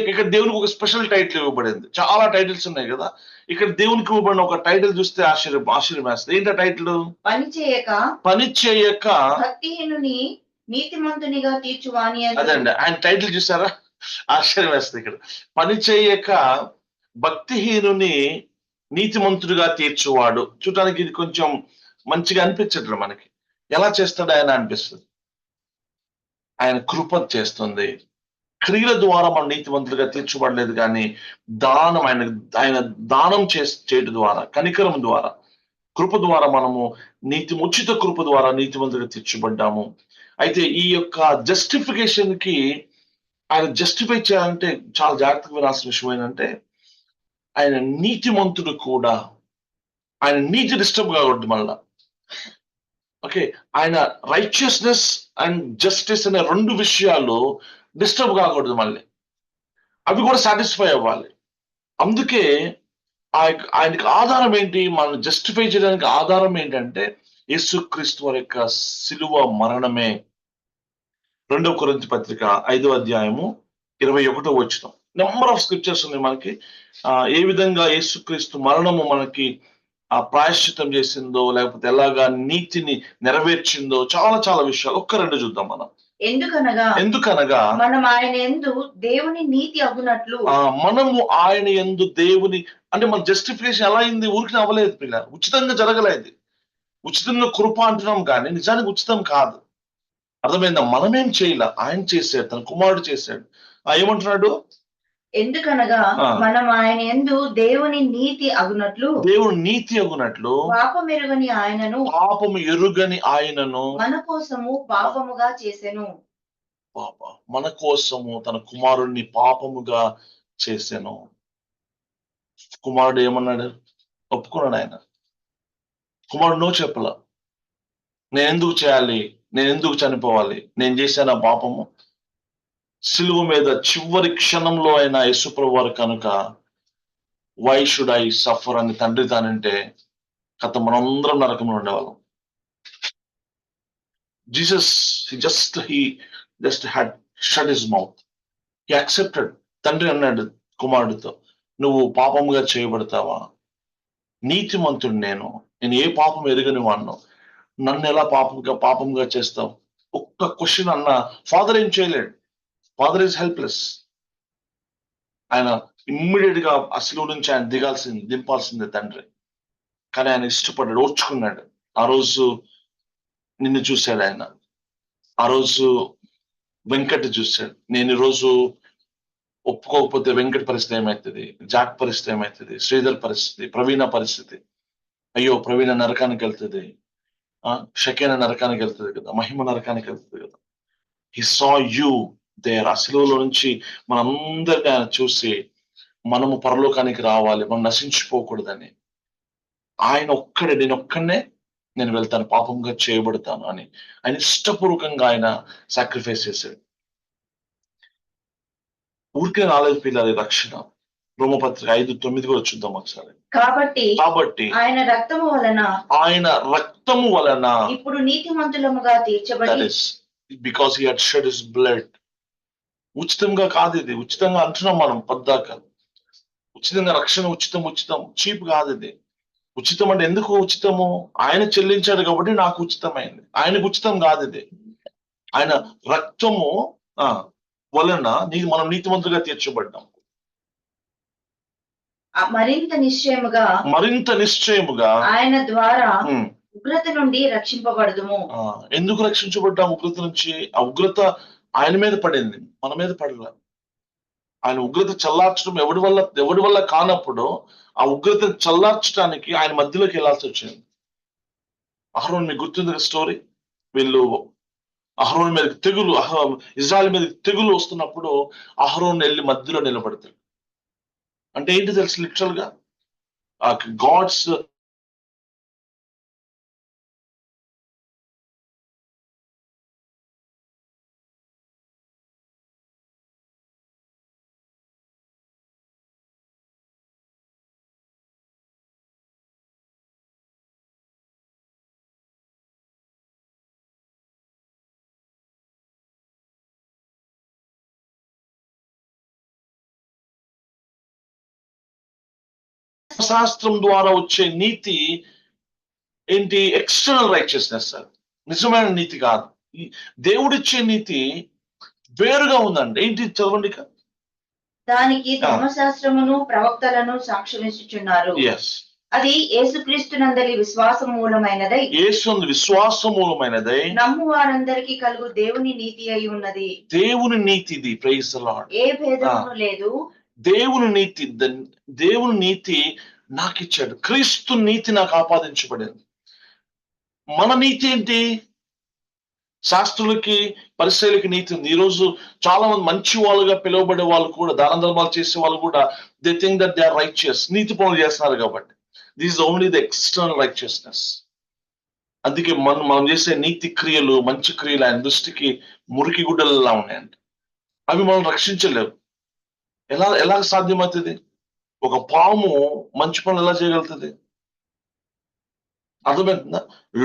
ఇక్కడ దేవునికి ఒక స్పెషల్ టైటిల్ ఇవ్వబడింది. చాలా టైటిల్స్ ఉన్నాయి కదా, ఇక్కడ దేవునికి ఇవ్వబడిన ఒక టైటిల్ చూస్తే ఆశ్చర్యం వేస్తుంది. ఏంటో టైటిల్? పని చేయక భక్తిహీనుని నీతిమంతునిగా తీర్చువాని. అదండి ఆయన టైటిల్, చూసారా? ఆశ్చర్యం వేస్తుంది. ఇక్కడ పని చేయక భక్తిహీనుని నీతిమంతుడిగా తీర్చువాడు. చూడటానికి ఇది కొంచెం మంచిగా అనిపించట్లేదు మనకి. ఎలా చేస్తాడు ఆయన అనిపిస్తుంది. ఆయన కృప చేస్తుంది. క్రియల ద్వారా మనం నీతిమంతులుగా తీర్చబడలేదు, కానీ ఆయన దానం చేయడం ద్వారా, కనికరం ద్వారా, కృప ద్వారా మనము ఉచిత కృప ద్వారా నీతిమంతులుగా తీర్చబడ్డాము. అయితే ఈ యొక్క జస్టిఫికేషన్ కి ఆయన జస్టిఫై చేయాలంటే చాలా జాగ్రత్తగా వినాల్సిన విషయం ఏంటంటే, ఆయన నీతిమంతుడు కూడా, ఆయన నీతి డిస్టర్బ్ కాకూడదు మళ్ళా. ఓకే, ఆయన రైచియస్నెస్ అండ్ జస్టిస్ అనే 2 విషయాలు డిస్టర్బ్ కాకూడదు మళ్ళీ, అవి కూడా సాటిస్ఫై అవ్వాలి. అందుకే ఆయనకి ఆధారం ఏంటి? మనం జస్టిఫై చేయడానికి ఆధారం ఏంటంటే యేసుక్రీస్తు వారి యొక్క శిలువ మరణమే. 2 కొరింథీ పత్రిక 5వ అధ్యాయము 21వ వచనం. నెంబర్ ఆఫ్ స్క్రిప్చర్స్ ఉన్నాయి మనకి. ఏ విధంగా యేసుక్రీస్తు మరణము మనకి ప్రాయశ్చిత్తం చేసిందో, లేకపోతే ఎలాగా నీతిని నెరవేర్చిందో, చాలా చాలా విషయాలు 1-2 చూద్దాం మనం. ఎందుకనగా మనం ఆయన యందు దేవుని నీతి అగునట్లు, మనము ఆయన యందు దేవుని, అంటే మన జస్టిఫికేషన్ ఎలా అయింది? ఊరికి అవ్వలేదు పిల్ల, ఉచితంగా జరగలేదు. ఉచితంగా కృప అంటున్నాం కానీ నిజానికి ఉచితం కాదు. అర్థమైందా? మనమేం చేయలే, ఆయన చేశాడు, తన కుమారుడు చేశాడు. ఏమంటున్నాడు? ఎందుకనగా మనం ఆయన యందు దేవుని నీతి అగునట్లు పాపము ఎరుగని ఆయనను మన కోసము పాపముగా చేసెను. మన కోసము తన కుమారుణ్ణి పాపముగా చేసెను. కుమారుడు ఏమన్నాడు? ఒప్పుకున్నాడు ఆయన. కుమారుడు నో చెప్పలా. నేను ఎందుకు చేయాలి, నేను ఎందుకు చనిపోవాలి, నేను చేశాను ఆ పాపము. సిలువ మీద చివరి క్షణంలో అయిన యేసుప్రభు వారు కనుక వై షుడ్ ఐ సఫర్ అని తండ్రి తానంటే కథ మనందరం నరకంలో ఉండేవాళ్ళం. Jesus just had shut his mouth. He accepted. తండ్రి అన్నాడు కుమారుడితో, నువ్వు పాపముగా చేయబడతావా? నీతిమంతుడు నేను ఏ పాపం ఎరుగని వాడిను, నన్ను ఎలా పాపంగా చేస్తావు? ఒక్క క్వశ్చన్ అన్న ఫాదర్ ఏం చేయలేడు. Father is helpless. ఆయన ఇమ్మీడియట్ గా అసలు నుంచి ఆయన దింపాల్సిందే తండ్రి. కానీ ఆయన ఇష్టపడ్డాడు, ఓర్చుకున్నాడు. ఆ రోజు నిన్ను చూశాడు ఆయన. ఆ రోజు వెంకట్ చూశాడు. నేను ఈరోజు ఒప్పుకోకపోతే వెంకట్ పరిస్థితి ఏమవుతుంది, జాక్ పరిస్థితి ఏమవుతుంది, శ్రీధర్ పరిస్థితి, ప్రవీణ పరిస్థితి. అయ్యో ప్రవీణ నరకానికి వెళ్తుంది, షకేన నరకానికి వెళ్తుంది కదా, మహిమ నరకానికి వెళ్తుంది కదా. హి సా యూ దేర్. ఆ శిలువలో నుంచి మనందరినీ ఆయన చూసి మనము పరలోకానికి రావాలి, మనం నశించిపోకూడదని, ఆయన ఒక్కడే, నేను వెళ్తాను, పాపంగా చేయబడతాను అని ఆయన ఇష్టపూర్వకంగా ఆయన సాక్రిఫైస్ చేశాడు. ఊరికే రాలేదు పిల్లలు రక్షణ. రోమపత్రిక 5:9 కూడా చూద్దాం ఒకసారి. కాబట్టి ఆయన రక్తము వలన ఇప్పుడు నీతిమంతులముగా తీర్చబడి, because he had shed his blood. ఉచితంగా కాదు ఇది. ఉచితంగా అంటున్నాం మనం పద్దాక. ఉచితంగా రక్షణ ఉచితం చీప్ కాదు ఇది. ఉచితం అంటే ఎందుకు ఉచితము? ఆయన చెల్లించాడు కాబట్టి నాకు ఉచితమైంది. ఆయనకు ఉచితం కాదు ఇది. ఆయన రక్తము వలన మనం నీతిమంతులుగా తీర్చబడ్డాం. మరింత నిశ్చయముగా ఆయన ద్వారా ఉగ్రత నుండి రక్షింపబడదుము. ఎందుకు రక్షించబడ్డాం ఉగ్రత నుంచి? ఆ ఉగ్రత ఆయన మీద పడింది, మన మీద పడలే. ఆయన ఉగ్రత చల్లార్చడం ఎవడి వల్ల కానప్పుడు ఆ ఉగ్రత చల్లార్చడానికి ఆయన మధ్యలోకి వెళ్లాల్సి వచ్చింది. అహరోన్, మీకు గుర్తుంది స్టోరీ? వీళ్ళు అహరోన్ మీద ఇజ్రాయెల్ మీద తెగులు వస్తున్నప్పుడు అహరోన్ వెళ్ళి మధ్యలో నిలబడతాడు. అంటే ఏంటి తెలుసు? లిటరల్ గా గాడ్స్ శాస్త్రం ద్వారా వచ్చే నీతి ఏంటి? External righteousness. నిజమైన నీతి కాదు. దేవుడిచ్చే నీతి వేరుగా ఉందండి. ఏంటి? చదవండి. దానికి ధర్మశాస్త్రమును ప్రవక్తలను సాక్ష్యమిచ్చుచున్నారు. అది యేసుక్రీస్తునందలి విశ్వాస మూలమైనదై, యేసునందు విశ్వాస మూలమైనదై నమ్ము వారందరికీ కలుగు దేవుని నీతి అయి ఉన్నది. దేవుని నీతి ఇది. Praise the Lord. ఏ భేదమును లేదు. దేవుని నీతి, దేవుని నీతి నాకు ఇచ్చాడు. క్రీస్తు నీతి నాకు ఆపాదించబడింది. మన నీతి ఏంటి? శాస్త్రులకి పరిసయ్యులకి నీతి ఉంది. ఈ రోజు చాలా మంది మంచి వాళ్ళుగా పిలువబడే వాళ్ళు కూడా, దాన ధర్మాలు చేసే వాళ్ళు కూడా, they think that they are righteous. నీతి పనులు చేస్తున్నారు కాబట్టి. This is only the external righteousness. అందుకే మనం చేసే నీతి క్రియలు, మంచి క్రియలు ఆయన దృష్టికి మురికి గుడ్డలలా ఉన్నాయండి. అవి మనం రక్షించలేవు. ఎలా సాధ్యమవుతుంది? ఒక పాము మంచి పనులు ఎలా చేయగలుగుతుంది? అర్థమవుతుందా?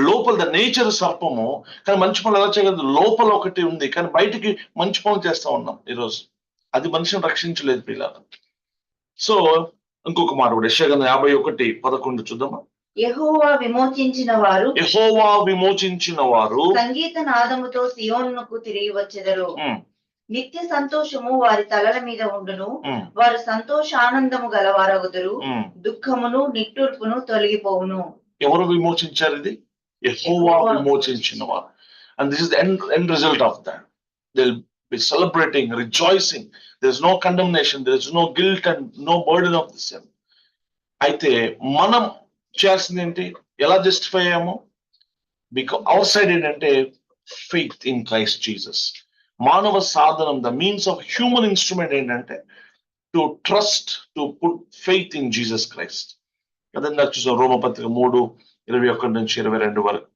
లోపల ద నేచర్ సర్పము, కానీ మంచి పనులు ఎలా చేయగలదు? లోపల ఒకటి ఉంది, కానీ బయటికి మంచి పనులు చేస్తా ఉన్నాం ఈరోజు. అది మనిషిని రక్షించలేదు పిల్లలు. సో ఇంకొక మాట కూడా యెషయా 51:11 చూద్దామా? యెహోవా విమోచించిన వారు సంగీత నాదముతో సియోనుకు తిరిగి వచ్చెదరు. నిత్య సంతోషము వారి తలల మీద ఉండును. వారు సంతోషానందము గలవారగుదురు. దుఃఖమును నిట్టూర్పును తొలగిపోవును. ఎవరు విమోచించారు? ఇది యెహోవా విమోచించిన వారు. And this is the end result of that. They'll be celebrating, rejoicing. There's no condemnation, there's no guilt and no burden of the sin. అయితే మనం చేయాల్సింది ఏంటి? ఎలా జస్టిఫై అయ్యాము? బికాస్ అవర్ సైడ్ ఏంటంటే ఫెయిత్ ఇన్ క్రైస్ట్ జీసస్. మానవ సాధనం, the means of human instrument ఏంటంటే to trust, to put faith in Jesus Christ. అదంతా చూసాం రోమపత్రిక 3:21-22 వరకు.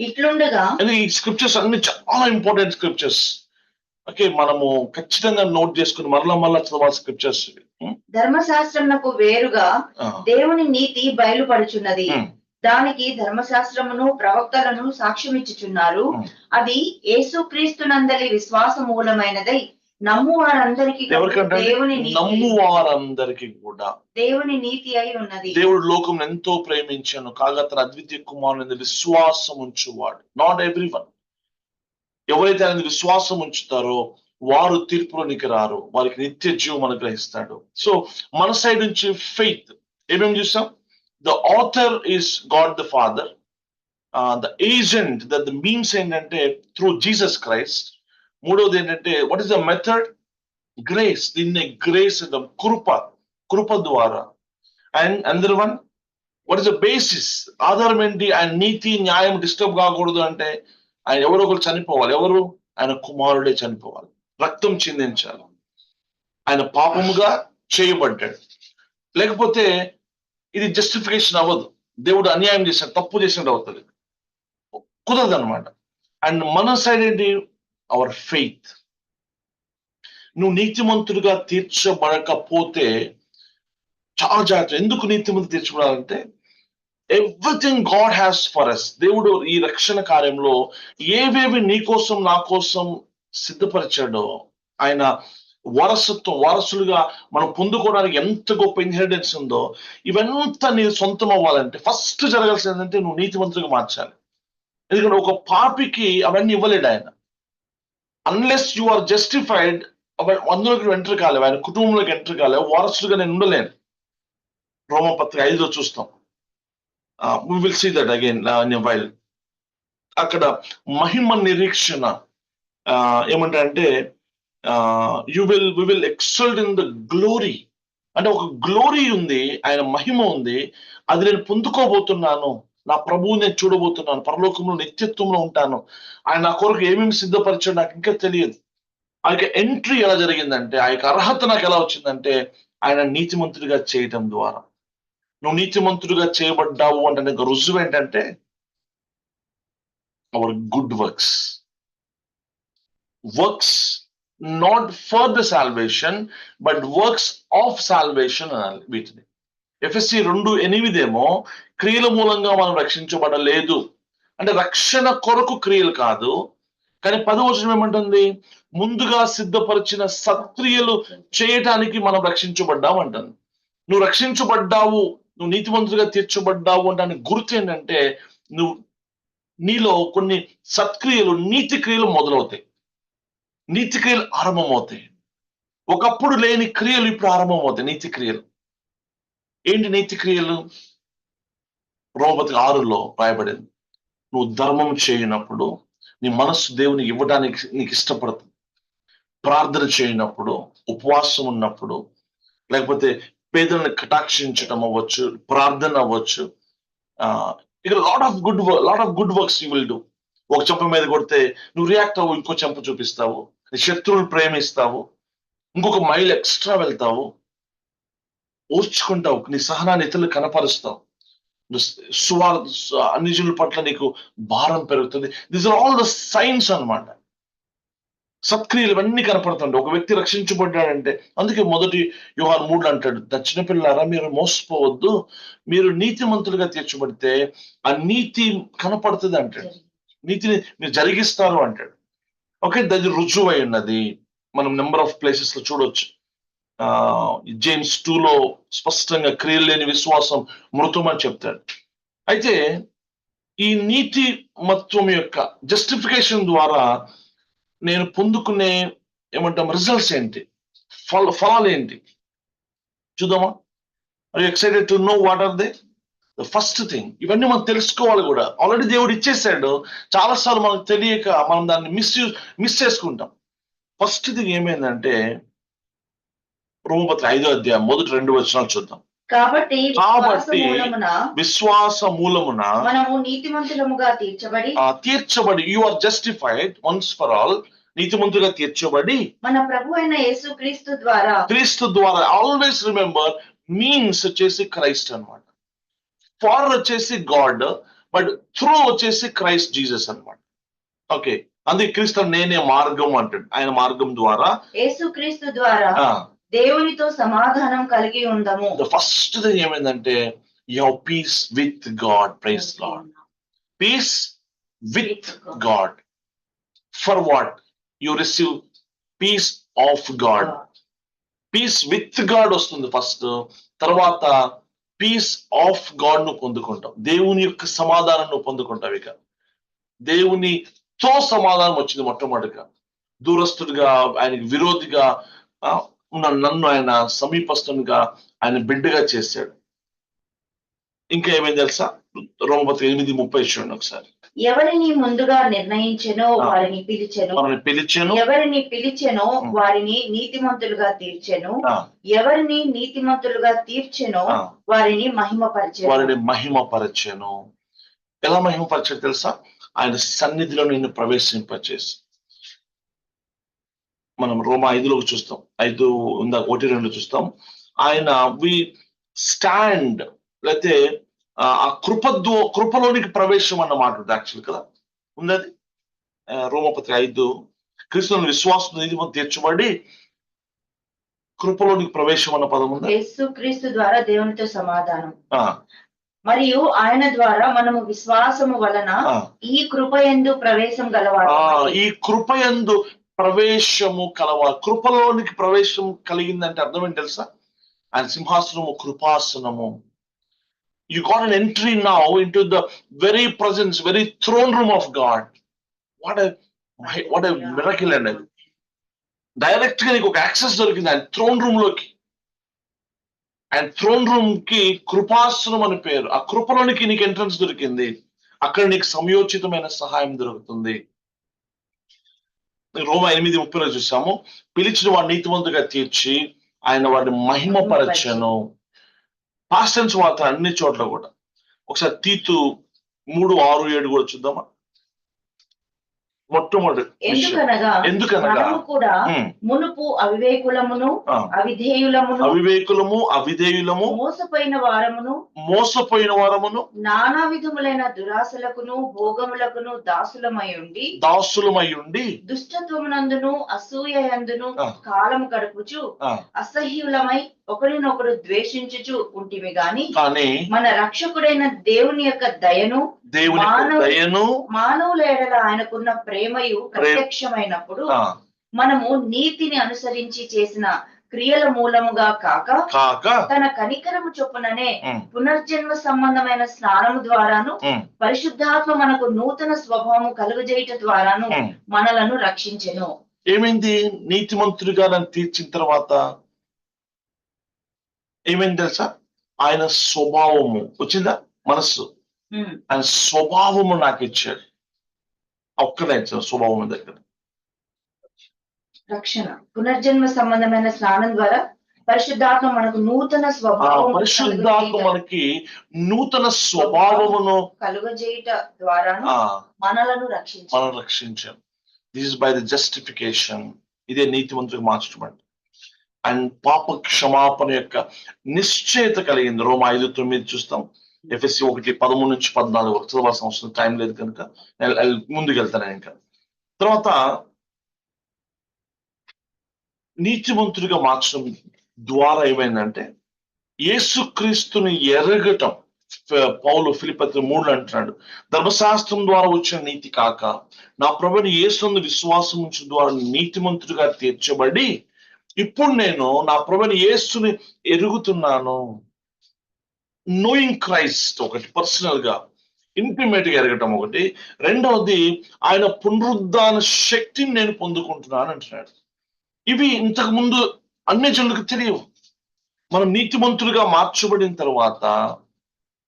ఇట్లుండగా ఈ స్క్రిప్చర్స్ అన్ని చాలా ఇంపార్టెంట్ స్క్రిప్చర్స్. ఓకే, మనము ఖచ్చితంగా నోట్ చేసుకుని మరలా చదవాలి స్క్రిప్చర్స్. ధర్మశాస్త్రమునకు వేరుగా దేవుని నీతి బయలుపడుచున్నది. దానికి ధర్మశాస్త్రమును ప్రవక్తలను సాక్ష్యమిచ్చుచున్నారు. అది యేసుక్రీస్తునందలి విశ్వాస మూలమైనదై నమ్ము వారందరికీ కూడా దేవుని నీతి అయి ఉన్నది. దేవుడు లోకం ఎంతో ప్రేమించాను కాగా తన అద్వితీయ కుమారుని విశ్వాసం ఉంచువాడు. Not everyone. ఎవరైతే ఆయన విశ్వాసం ఉంచుతారో వారు తీర్పులోనికి రారు, వారికి నిత్య జీవం అనుగ్రహిస్తాడు. సో మన సైడ్ నుంచి ఫెయిత్ ఏమేమి చూసాం? The author is God the Father. The agent, the means ఏంటంటే త్రూ జీసస్ క్రైస్ట్. మూడవది ఏంటంటే what is the method? Grace. దీన్ని గ్రేస్, కృప ద్వారా. And under one, what is the basis? ఆధారం ఏంటి? ఆయన నీతి న్యాయం డిస్టర్బ్ కాకూడదు అంటే ఆయన ఎవరో ఒకరు చనిపోవాలి. ఎవరు? ఆయన కుమారుడే చనిపోవాలి, రక్తం చిందించాలి. ఆయన పాపముగా చేయబడ్డాడు. లేకపోతే ఇది జస్టిఫికేషన్ అవ్వదు. దేవుడు అన్యాయం చేశాడు, తప్పు చేసినట్టు అవుతుంది, కుదరదు అనమాట. అండ్ మన సైడ్ ఏంటి? Our faith. నువ్వు నీతిమంతుడిగా తీర్చబడకపోతే చాలా జాగ్రత్త. ఎందుకు నీతిమంతుడు తీర్చబడాలంటే everything God has for us. దేవుడు ఈ రక్షణ కార్యంలో ఏవేవి నీ కోసం నా కోసం సిద్ధపరిచాడో, ఆయన వారసులుగా మనం పొందుకోవడానికి ఎంత గొప్ప ఇన్హెరిటెన్స్ ఉందో, ఇవంతా నీ సొంతం అవ్వాలంటే ఫస్ట్ జరగాల్సింది ఏంటంటే నువ్వు నీతిమంతుడిగా మార్చాలి. ఎందుకంటే ఒక పాపికి అవన్నీ ఇవ్వలేడు ఆయన. అన్లెస్ యు ఆర్ జస్టిఫైడ్, అందులోకి ఎంటర్ కాలేవు, ఆయన కుటుంబంలోకి ఎంటర్ కాలేవు, వారసులుగా నేను ఉండలేను. రోమపత్రిక 5 చూస్తాం. We will see that again in a while. అక్కడ మహిమ నిరీక్షణ ఏమంటారంటే we will excel in the glory. అంటే ఒక గ్లోరీ ఉంది, ఆయన మహిమ ఉంది, అది నేను పొందుకోబోతున్నాను. నా ప్రభువు నేను చూడబోతున్నాను, పరలోకంలో నిత్యత్వంలో ఉంటాను. ఆయన నా కొరకు ఏమేమి సిద్ధపరిచాడు నాకు ఇంకా తెలియదు. ఆ యొక్క ఎంట్రీ ఎలా జరిగిందంటే, ఆ యొక్క అర్హత నాకు ఎలా వచ్చిందంటే ఆయన నీతిమంతుడిగా చేయటం ద్వారా. నువ్వు నీతిమంతుడిగా చేయబడ్డావు అంటే రుజువు ఏంటంటే our good works not for the salvation but works of salvation అనాలి వీటిని. ఎఫ్ఎస్సి 2:8 క్రియల మూలంగా మనం రక్షించబడలేదు అంటే రక్షణ కొరకు క్రియలు కాదు, కానీ 10వ వచనం ఏమంటుంది? ముందుగా సిద్ధపరిచిన సత్క్రియలు చేయటానికి మనం రక్షించబడ్డాం అంటుంది. నువ్వు రక్షించబడ్డావు, నువ్వు నీతిమంతుడిగా తీర్చబడ్డావు అంటే గుర్తు ఏంటంటే, నువ్వు నీలో కొన్ని సత్క్రియలు, నీతి క్రియలు మొదలవుతాయి, నీతి క్రియలు ఆరంభమవుతాయి. ఒకప్పుడు లేని క్రియలు ఇప్పుడు ఆరంభమవుతాయి, నీతి క్రియలు. ఏంటి నీతి క్రియలు? రోమపత్రిక 6లో రాయబడింది, నువ్వు ధర్మం చేయనప్పుడు నీ మనస్సు దేవుని ఇవ్వడానికి నీకు ఇష్టపడుతుంది. ప్రార్థన చేయనప్పుడు, ఉపవాసం ఉన్నప్పుడు, లేకపోతే పేదలను కటాక్షించడం అవ్వచ్చు, ప్రార్థన అవ్వచ్చు. ఇక్కడ lot of good works you will do. ఒక చెంప మీద కొడితే నువ్వు రియాక్ట్ అవ్వు, ఇంకో చెంప చూపిస్తావు, నీ శత్రువులు ప్రేమిస్తావు, ఇంకొక మైల్ ఎక్స్ట్రా వెళ్తావు, ఓర్చుకుంటావు, నీ సహనాన్ని ఇతరులు కనపరుస్తావు, అన్నిజనుల పట్ల నీకు భారం పెరుగుతుంది. This are all the signs అన్నమాట. సత్క్రియలు ఇవన్నీ కనపడుతుంటాయి. ఒక వ్యక్తి రక్షించబడ్డాడంటే, అందుకే మొదటి యోహాను 3 అంటాడు, చిన్నపిల్లారా మీరు మోసపోవద్దు, మీరు నీతిమంతులుగా తీర్చబడితే ఆ నీతి కనపడుతుంది అంటాడు, నీతిని మీరు జరిగిస్తారు అంటాడు. ఓకే, అది రుజువు అయి ఉన్నది. మనం నెంబర్ ఆఫ్ ప్లేసెస్ లో చూడొచ్చు. జేమ్స్ 2లో స్పష్టంగా క్రియలు లేని విశ్వాసం మృతం అని చెప్తాడు. అయితే ఈ నీతి మత్వం యొక్క జస్టిఫికేషన్ ద్వారా నేను పొందుకునే ఏమంటాం రిజల్ట్స్ ఏంటి, ఫలాలు ఏంటి చూద్దామా? Are you excited to know what are they? The first thing, ఇవన్నీ మనం తెలుసుకోవాలి కూడా. ఆల్రెడీ దేవుడు ఇచ్చేసాడు, చాలాసార్లు మనకు తెలియక మనం దాన్ని మిస్ చేసుకుంటాం. ఫస్ట్ థింగ్ ఏమైందంటే, రోమపత్రిక 5వ అధ్యాయం మొదటి 2 వచనాలు చూద్దాం. కాబట్టి విశ్వాస మూలమున మనము నీతిమంతులముగా తీర్చబడి, you are justified once for all, నీతిమంతులుగా తీర్చబడి మన ప్రభు అయిన క్రీస్తు ద్వారా. ఆల్వేస్ రిమెంబర్, మీన్స్ వచ్చేసి క్రైస్ట్ అన్నమాట, ఫార్ వచ్చేసి గాడ్, బట్ త్రూ వచ్చేసి క్రైస్ట్ జీసస్ అన్నమాట. ఓకే, అందుకే క్రీస్తు నేనే మార్గం అంటాడు. ఆయన మార్గం ద్వారా, యేసుక్రీస్తు ద్వారా దేవునితో సమాధానం కలిగి ఉందము. ద ఫస్ట్ థింగ్ ఏమైందంటే, you have peace with God. Praise Lord. Peace with God. For what? You receive peace of God. Peace with God వస్తుంది ఫస్ట్, తర్వాత పీస్ ఆఫ్ గాడ్ ను పొందుకుంటాం. దేవుని యొక్క సమాధానం నువ్వు పొందుకుంటావు. ఇక దేవునితో సమాధానం వచ్చింది మొట్టమొదటిగా. దూరస్తుడిగా, ఆయనకి విరోధిగా నన్ను ఆయన సమీపస్తునిగా, ఆయన బిడ్డగా చేశాడు. ఇంకా ఏమైంది తెలుసా? రోమపత్రిక 8:30 చూడండి ఒకసారి. ఎవరిని ముందుగా నిర్ణయించెనో వారిని పిలిచెను, ఎవరిని పిలిచెనో వారిని నీతిమంతులుగా తీర్చెను, ఎవరిని నీతిమంతులుగా తీర్చెనో వారిని మహిమపరచెను. ఎలా మహిమపరచాడు తెలుసా? ఆయన సన్నిధిలో నిన్ను ప్రవేశింపచేసి. మనం రోమా 5లోకి చూస్తాం, 5 1-2 చూస్తాం. ఆయన వి స్టాండ్, లేకపోతే ఆ కృపలోనికి ప్రవేశం అన్న మాట ఉంది యాక్చువల్ కదా, ఉంది అది. రోమపత్రిక 5, క్రీస్తుని విశ్వాసం నీతిమంతులుగా తీర్చబడి కృపలోనికి ప్రవేశం అన్న పదం ఉంది. యేసుక్రీస్తు ద్వారా దేవునితో సమాధానం, మరియు ఆయన ద్వారా మనము విశ్వాసము వలన ఈ కృపయందు ప్రవేశం గలవారు. ఈ కృపయందు ప్రవేశము కలవారు. కృపలోనికి ప్రవేశం కలిగిందంటే అర్థం ఏంటి తెలుసా? ఆయన సింహాసనము కృపాసనము. You got an entry now into the very presence, very throne room of God. What a miracle అండి. డైరెక్ట్ గా నీకు ఒక యాక్సెస్ దొరికింది ఆయన థ్రోన్ రూమ్ లోకి. ఆయన థ్రోన్ రూమ్ కి కృపాసనం అని పేరు. ఆ కృపలోనికి నీకు ఎంట్రన్స్ దొరికింది. అక్కడ నీకు సమయోచితమైన సహాయం దొరుకుతుంది. రోమా 8:30 చూసాము. పిలిచిన వాడిని నీతిమంతులుగా తీర్చి ఆయన వాడిని మహిమపరచెను. పాస్ట్ టెన్స్ వార్త అన్ని చోట్ల కూడా. ఒకసారి తీతు 3:6-7 కూడా చూద్దామా? మొట్టమొదటి ఎందుకనగా కూడా మునుపు అవివేకులము అవిధేయులము మోసపోయిన వారమును నానా విధములైన దురాశలకును భోగములకును దాసులమై ఉండి దుష్టత్వమునందును అసూయయందును కాలము గడుపుచు అసహ్యులమై ఒకరినొకరు ద్వేషించుచు ఉంటివి గాని మన రక్షకుడైన దేవుని యొక్క దయను మానవుల ఎడల ఆయనకున్న ప్రేమయు ప్రత్యక్షమైనప్పుడు ఆ, మనము నీతిని అనుసరించి చేసిన క్రియల మూలముగా కాక కాక తన కనికరము చొప్పుననే ఉమ్, పునర్జన్మ సంబంధమైన స్నానము ద్వారాను ఉమ్, పరిశుద్ధాత్మ మనకు నూతన స్వభావము కలుగజేయుట ద్వారాను ఉమ్. మనలను రక్షించెను. ఏమైంది? నీతిమంతుడిగా నన్ను తీర్చిన తర్వాత ఏమైంది తెలుసా? ఆయన స్వభావము వచ్చిందా? మనస్సు, ఉమ్. ఆయన స్వభావము నాకు ఇచ్చాడు. ఒక్కనే స్వభావం దగ్గర రక్షణ పునర్జన్మ సంబంధమైన స్నానం ద్వారా పరిశుద్ధాత్మ మనకు నూతన ఆ స్వభావం పరిశుద్ధాత్మ మనకి నూతన స్వభావమును కలుగజేయుట ద్వారాను ఆ మనలను రక్షించు. మనం రక్షించాం. This is by the justification. ఇదే నీతిమంతుడిగా మార్చడం అంటే. అండ్ పాప క్షమాపణ యొక్క నిశ్చయత కలిగింది. రోమ 5:9 చూస్తాం. ఎఫ్ఎస్సి 1:13-14 వరకు చదవాల్సిన అవసరం టైం లేదు కనుక ముందుకు వెళ్తాను. ఇంకా తర్వాత నీతిమంతుడిగా మార్చడం ద్వారా ఏమైందంటే యేసుక్రీస్తుని ఎరగటం. పౌలు ఫిలిప్పీ 3 అంటున్నాడు, ధర్మశాస్త్రం ద్వారా వచ్చిన నీతి కాక నా ప్రభుని యేసునందు విశ్వాసం ఉంచడం ద్వారా నీతిమంతుడిగా తీర్చబడి ఇప్పుడు నేను నా ప్రభుని యేసుని ఎరుగుతున్నాను. నోయింగ్ క్రైస్ట్ ఒకటి, పర్సనల్ గా ఇంటిమేట్ గా ఎరగటం ఒకటి. రెండవది ఆయన పునరుద్ధాన శక్తిని నేను పొందుకుంటున్నాను అంటున్నాడు. ఇవి ఇంతకు ముందు అన్ని జనులకు తెలియవు. మనం నీతిమంతులుగా మార్చబడిన తర్వాత,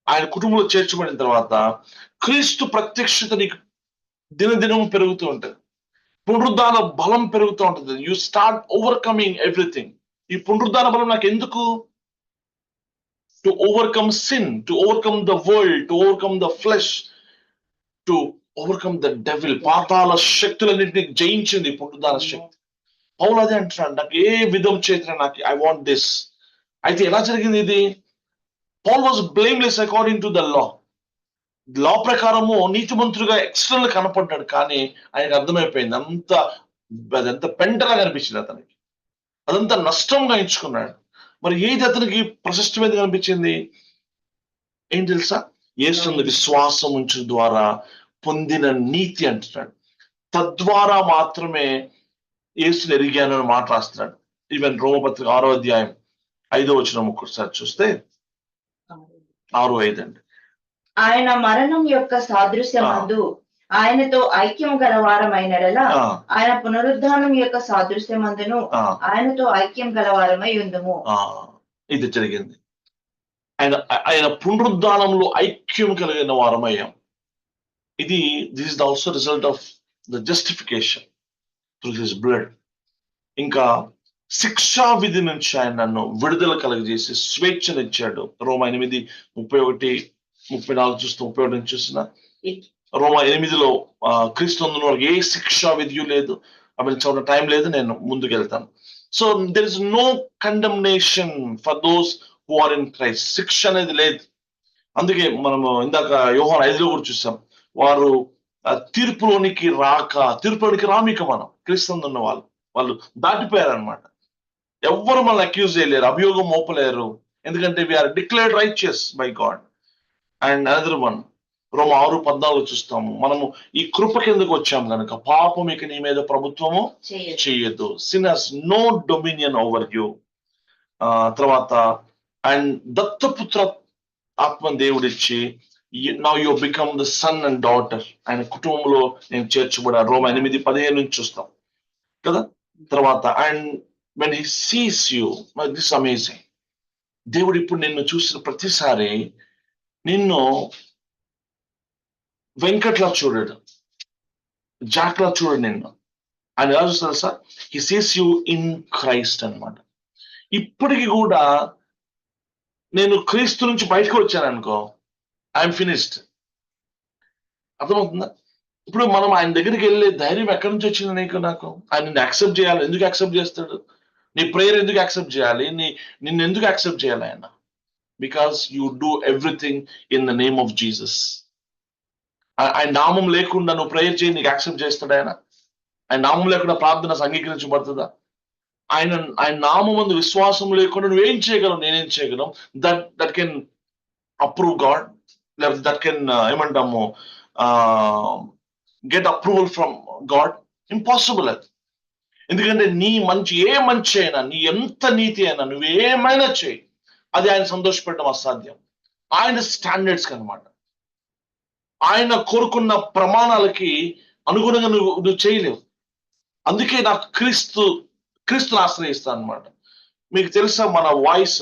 ఆయన కుటుంబంలో చేర్చబడిన తర్వాత క్రీస్తు ప్రత్యక్షత నీకు దినదినం పెరుగుతూ ఉంటుంది. పునరుద్ధాన బలం పెరుగుతూ ఉంటుంది. You start overcoming everything. ఈ పునరుద్ధాన బలం నాకు ఎందుకు? To overcome sin, to overcome the world, to overcome the flesh, to overcome the devil. పాతాళ శక్తులన్నింటినీ జయించింది పునరుద్ధాన శక్తి. పౌలు అదే అంటున్నాడు, నాకు ఏ విధం చేత నాకు ఐ వాంట్ దిస్. అయితే ఎలా జరిగింది ఇది? Paul was blameless according to the law. Law ప్రకారము నీతిమంతుడుగా ఎక్స్టర్నల్ కనపడ్డాడు, కానీ ఆయనకు అర్థమైపోయింది అదంతా పెంటలా కనిపించింది అతనికి. అదంతా నష్టంగా ఎంచుకున్నాడు. మరి ఏది అతనికి ప్రశస్తమైన కనిపించింది? ఏం తెలుసా? యేసునందు విశ్వాసం ఉంచడం ద్వారా పొందిన నీతి అంటున్నాడు. తద్వారా మాత్రమే యేసుని ఎరిగాను అని మాట రాస్తున్నాడు. ఈవెన్ రోమపత్రిక 6వ అధ్యాయం 5వ వచనం ఒకసారి చూస్తే 6:5 అండి. ఆయన మరణం యొక్క సాదృశ్యమందు ఆయనతో ఐక్యం గలవారమైనడలా ఆయన పునరుద్ధానం యొక్క సాదృశ్యమందును ఆయనతో ఐక్యం గలవారమై ఉందుము. ఇది జరిగింది. ఆయన పునరుద్ధానంలో ఐక్యం కలిగిన వారమయ్యాం. ఇది this is also result of the justification through his blood. ఇంకా శిక్షా విధి నుంచి ఆయన నన్ను విడుదల కలగజేసి స్వేచ్ఛనిచ్చాడు. రోమా 8:31-34 చూస్తూ 31 నుంచి చూసిన రోమా 8లో క్రీస్తు నందు వారికి ఏ శిక్షా విధి లేదు. అవి చదవడం టైం లేదు, నేను ముందుకు వెళ్తాను. So there is no condemnation for those who are in Christ. శిక్ష అనేది లేదు. అందుకే మనము ఇందాక యోహాను 5లో కూడా చూసాం, వారు తీర్పులోనికి రామిక మనం క్రీస్తు నందు ఉన్న వాళ్ళు దాటిపోయారు అనమాట. ఎవ్వరు మనల్ని అక్యూజ్ చేయలేరు, అభియోగం మోపలేరు. ఎందుకంటే we are declared righteous by God. And another one రోమా 6:14 చూస్తాము, మనము ఈ కృప కిందకు వచ్చాము కనుక పాపం ఇక నీ మీద ప్రభుత్వము చేయొద్దు. Sin has no dominion over you. తర్వాత అండ్ దత్తపుత్ర ఆత్మ దేవుడిచ్చి now you become the son and daughter. ఆయన కుటుంబంలో నేను చేర్చబడా. రోమా 8:15 నుంచి చూస్తాం కదా. తర్వాత and when he sees you, this is amazing. దేవుడు ఇప్పుడు నిన్ను చూసిన ప్రతిసారి నిన్ను వెంకట్లా చూడడు, జాక్లా చూడడు. నిన్ను ఆయన ఎలా చూస్తారు sir? he sees you in Christ అన్నమాట. ఇప్పటికి కూడా నేను క్రీస్తు నుంచి బయటకు వచ్చాను అనుకో, ఐఎమ్ ఫినిష్డ్. అర్థమవుతుందా? ఇప్పుడు మనం ఆయన దగ్గరికి వెళ్ళే ధైర్యం ఎక్కడి నుంచి వచ్చింది నీకు నాకు? ఆయన యాక్సెప్ట్ చేయాలి. ఎందుకు యాక్సెప్ట్ చేస్తాడు? నీ ప్రేయర్ ఎందుకు యాక్సెప్ట్ చేయాలి? నిన్ను ఎందుకు యాక్సెప్ట్ చేయాలి ఆయన? Because you do everything in the name of Jesus. ఆయన నామం లేకుండా నువ్వు ప్రేయర్ చేయి, నీకు యాక్సెప్ట్ చేస్తాడు ఆయన? ఆయన నామం లేకుండా ప్రార్థన అంగీకరించబడుతుందా? ఆయన నామం ముందు విశ్వాసం లేకుండా నువ్వేం చేయగలవు, నేనేం చేయగలం? దట్ కెన్ అప్రూవ్ గాడ్, లేకపోతే దట్ కెన్ ఏమంటాము get approval from God? Impossible అది. ఎందుకంటే నీ ఏ మంచి అయినా, నీ ఎంత నీతి అయినా, నువ్వు ఏమైనా చేయి, అది ఆయన సంతోషపెట్టడం అసాధ్యం. ఆయన స్టాండర్డ్స్ అనమాట, ఆయన కోరుకున్న ప్రమాణాలకి అనుగుణంగా నువ్వు చేయలేవు. అందుకే నాకు క్రీస్తుని ఆశ్రయిస్తాను అనమాట. మీకు తెలుసా, మన వాయిస్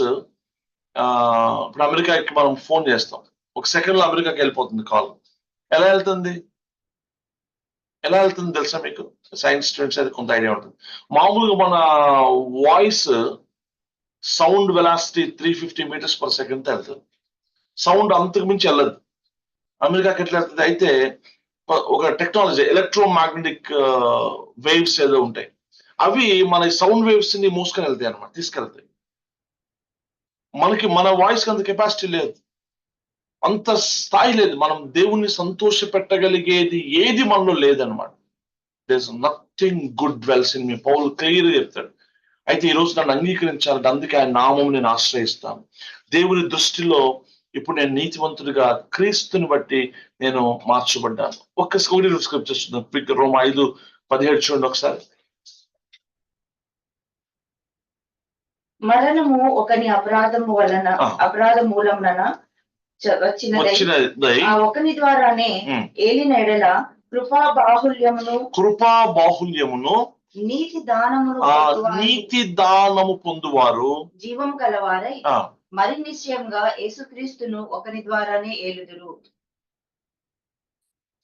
ఇప్పుడు అమెరికాకి మనం ఫోన్ చేస్తాం, ఒక సెకండ్ లో అమెరికాకి వెళ్ళిపోతుంది కాల్. ఎలా వెళ్తుంది తెలుసా మీకు? సైన్స్ స్టూడెంట్స్ అయితే కొంత ఐడియా ఉంటుంది. మామూలుగా మన voice sound velocity 350 meters per second వెళ్తుంది. సౌండ్ అంతకు మించి వెళ్ళదు. అమెరికాకి ఎట్లా వెళ్తుంది అయితే, ఒక టెక్నాలజీ, ఎలక్ట్రోమాగ్నెటిక్ వేవ్స్ ఏదో ఉంటాయి, అవి మన సౌండ్ వేవ్స్ ని మూసుకొని వెళ్తాయి అనమాట, తీసుకెళ్తాయి. మన వాయిస్ కి అంత కెపాసిటీ లేదు, అంత స్థాయి లేదు. మనం దేవుణ్ణి సంతోష పెట్టగలిగేది ఏది మనలో లేదనమాట. There nothing good dwells in me, Paul clear చెప్తాడు. అయితే ఈ రోజు నన్ను అంగీకరించాలంటే అందుకే ఆయన నామం నేను ఆశ్రయిస్తాను. దేవుని దృష్టిలో ఇప్పుడు నేను నీతివంతుడిగా క్రీస్తుని బట్టి నేను మార్చబడ్డాను. ఒక్క స్క్రిప్చర్స్ చూద్దాం. రోమా 5:17 చూడండి ఒకసారి. మరణము ఒకని అపరాధ మూలమున వచ్చినదై ఆ ఒకని ద్వారానే ఏలిన ఎడల కృపా బాహుల్యమును నీతి దానము పొందువారు జీవం గలవారై మరి నిశ్చయంగా యేసుక్రీస్తును ఒకని ద్వారానే ఏలుదురు.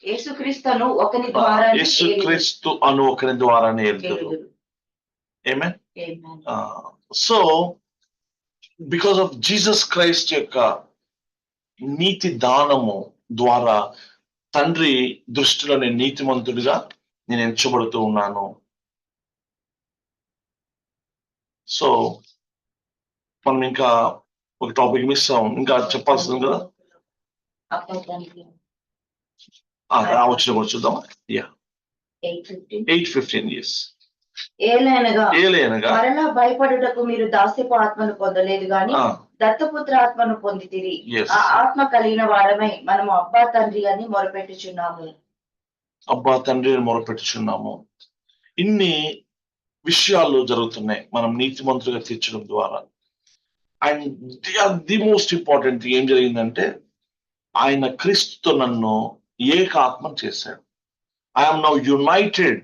యేసుక్రీస్తు అను ఒకని ద్వారానే ఏలుదురు. ఆమేన్. So because of Jesus Christ యొక్క నీతి దానము ద్వారా తండ్రి దృష్టిలో నేను నీతిమంతుడిగా నేను ఎంచబడుతూ ఉన్నాను. సో మనం ఇంకా ఒక టాపిక్ మిస్ అవ్వం, ఇంకా చెప్పాల్సింది కదా, వచ్చిన కూడా చూద్దాం. 8:15. yes. ఏలైనగా మరలా భయపడుటకు మీరు దాస్యపు ఆత్మను పొందలేదు గాని దత్తపుత్ర ఆత్మను పొందితిరి. ఆ ఆత్మ కలిగిన వారమై మనము అబ్బా తండ్రి అని మొరపెట్టుచున్నాము. ఇన్ని విషయాలు జరుగుతున్నాయి మనం నీతిమంతులుగా తీర్చడం ద్వారా. అండ్ ది మోస్ట్ ఇంపార్టెంట్ ఏం జరిగిందంటే, ఆయన క్రీస్తుతో నన్ను ఏకాత్మ చేశాడు. I'm now United.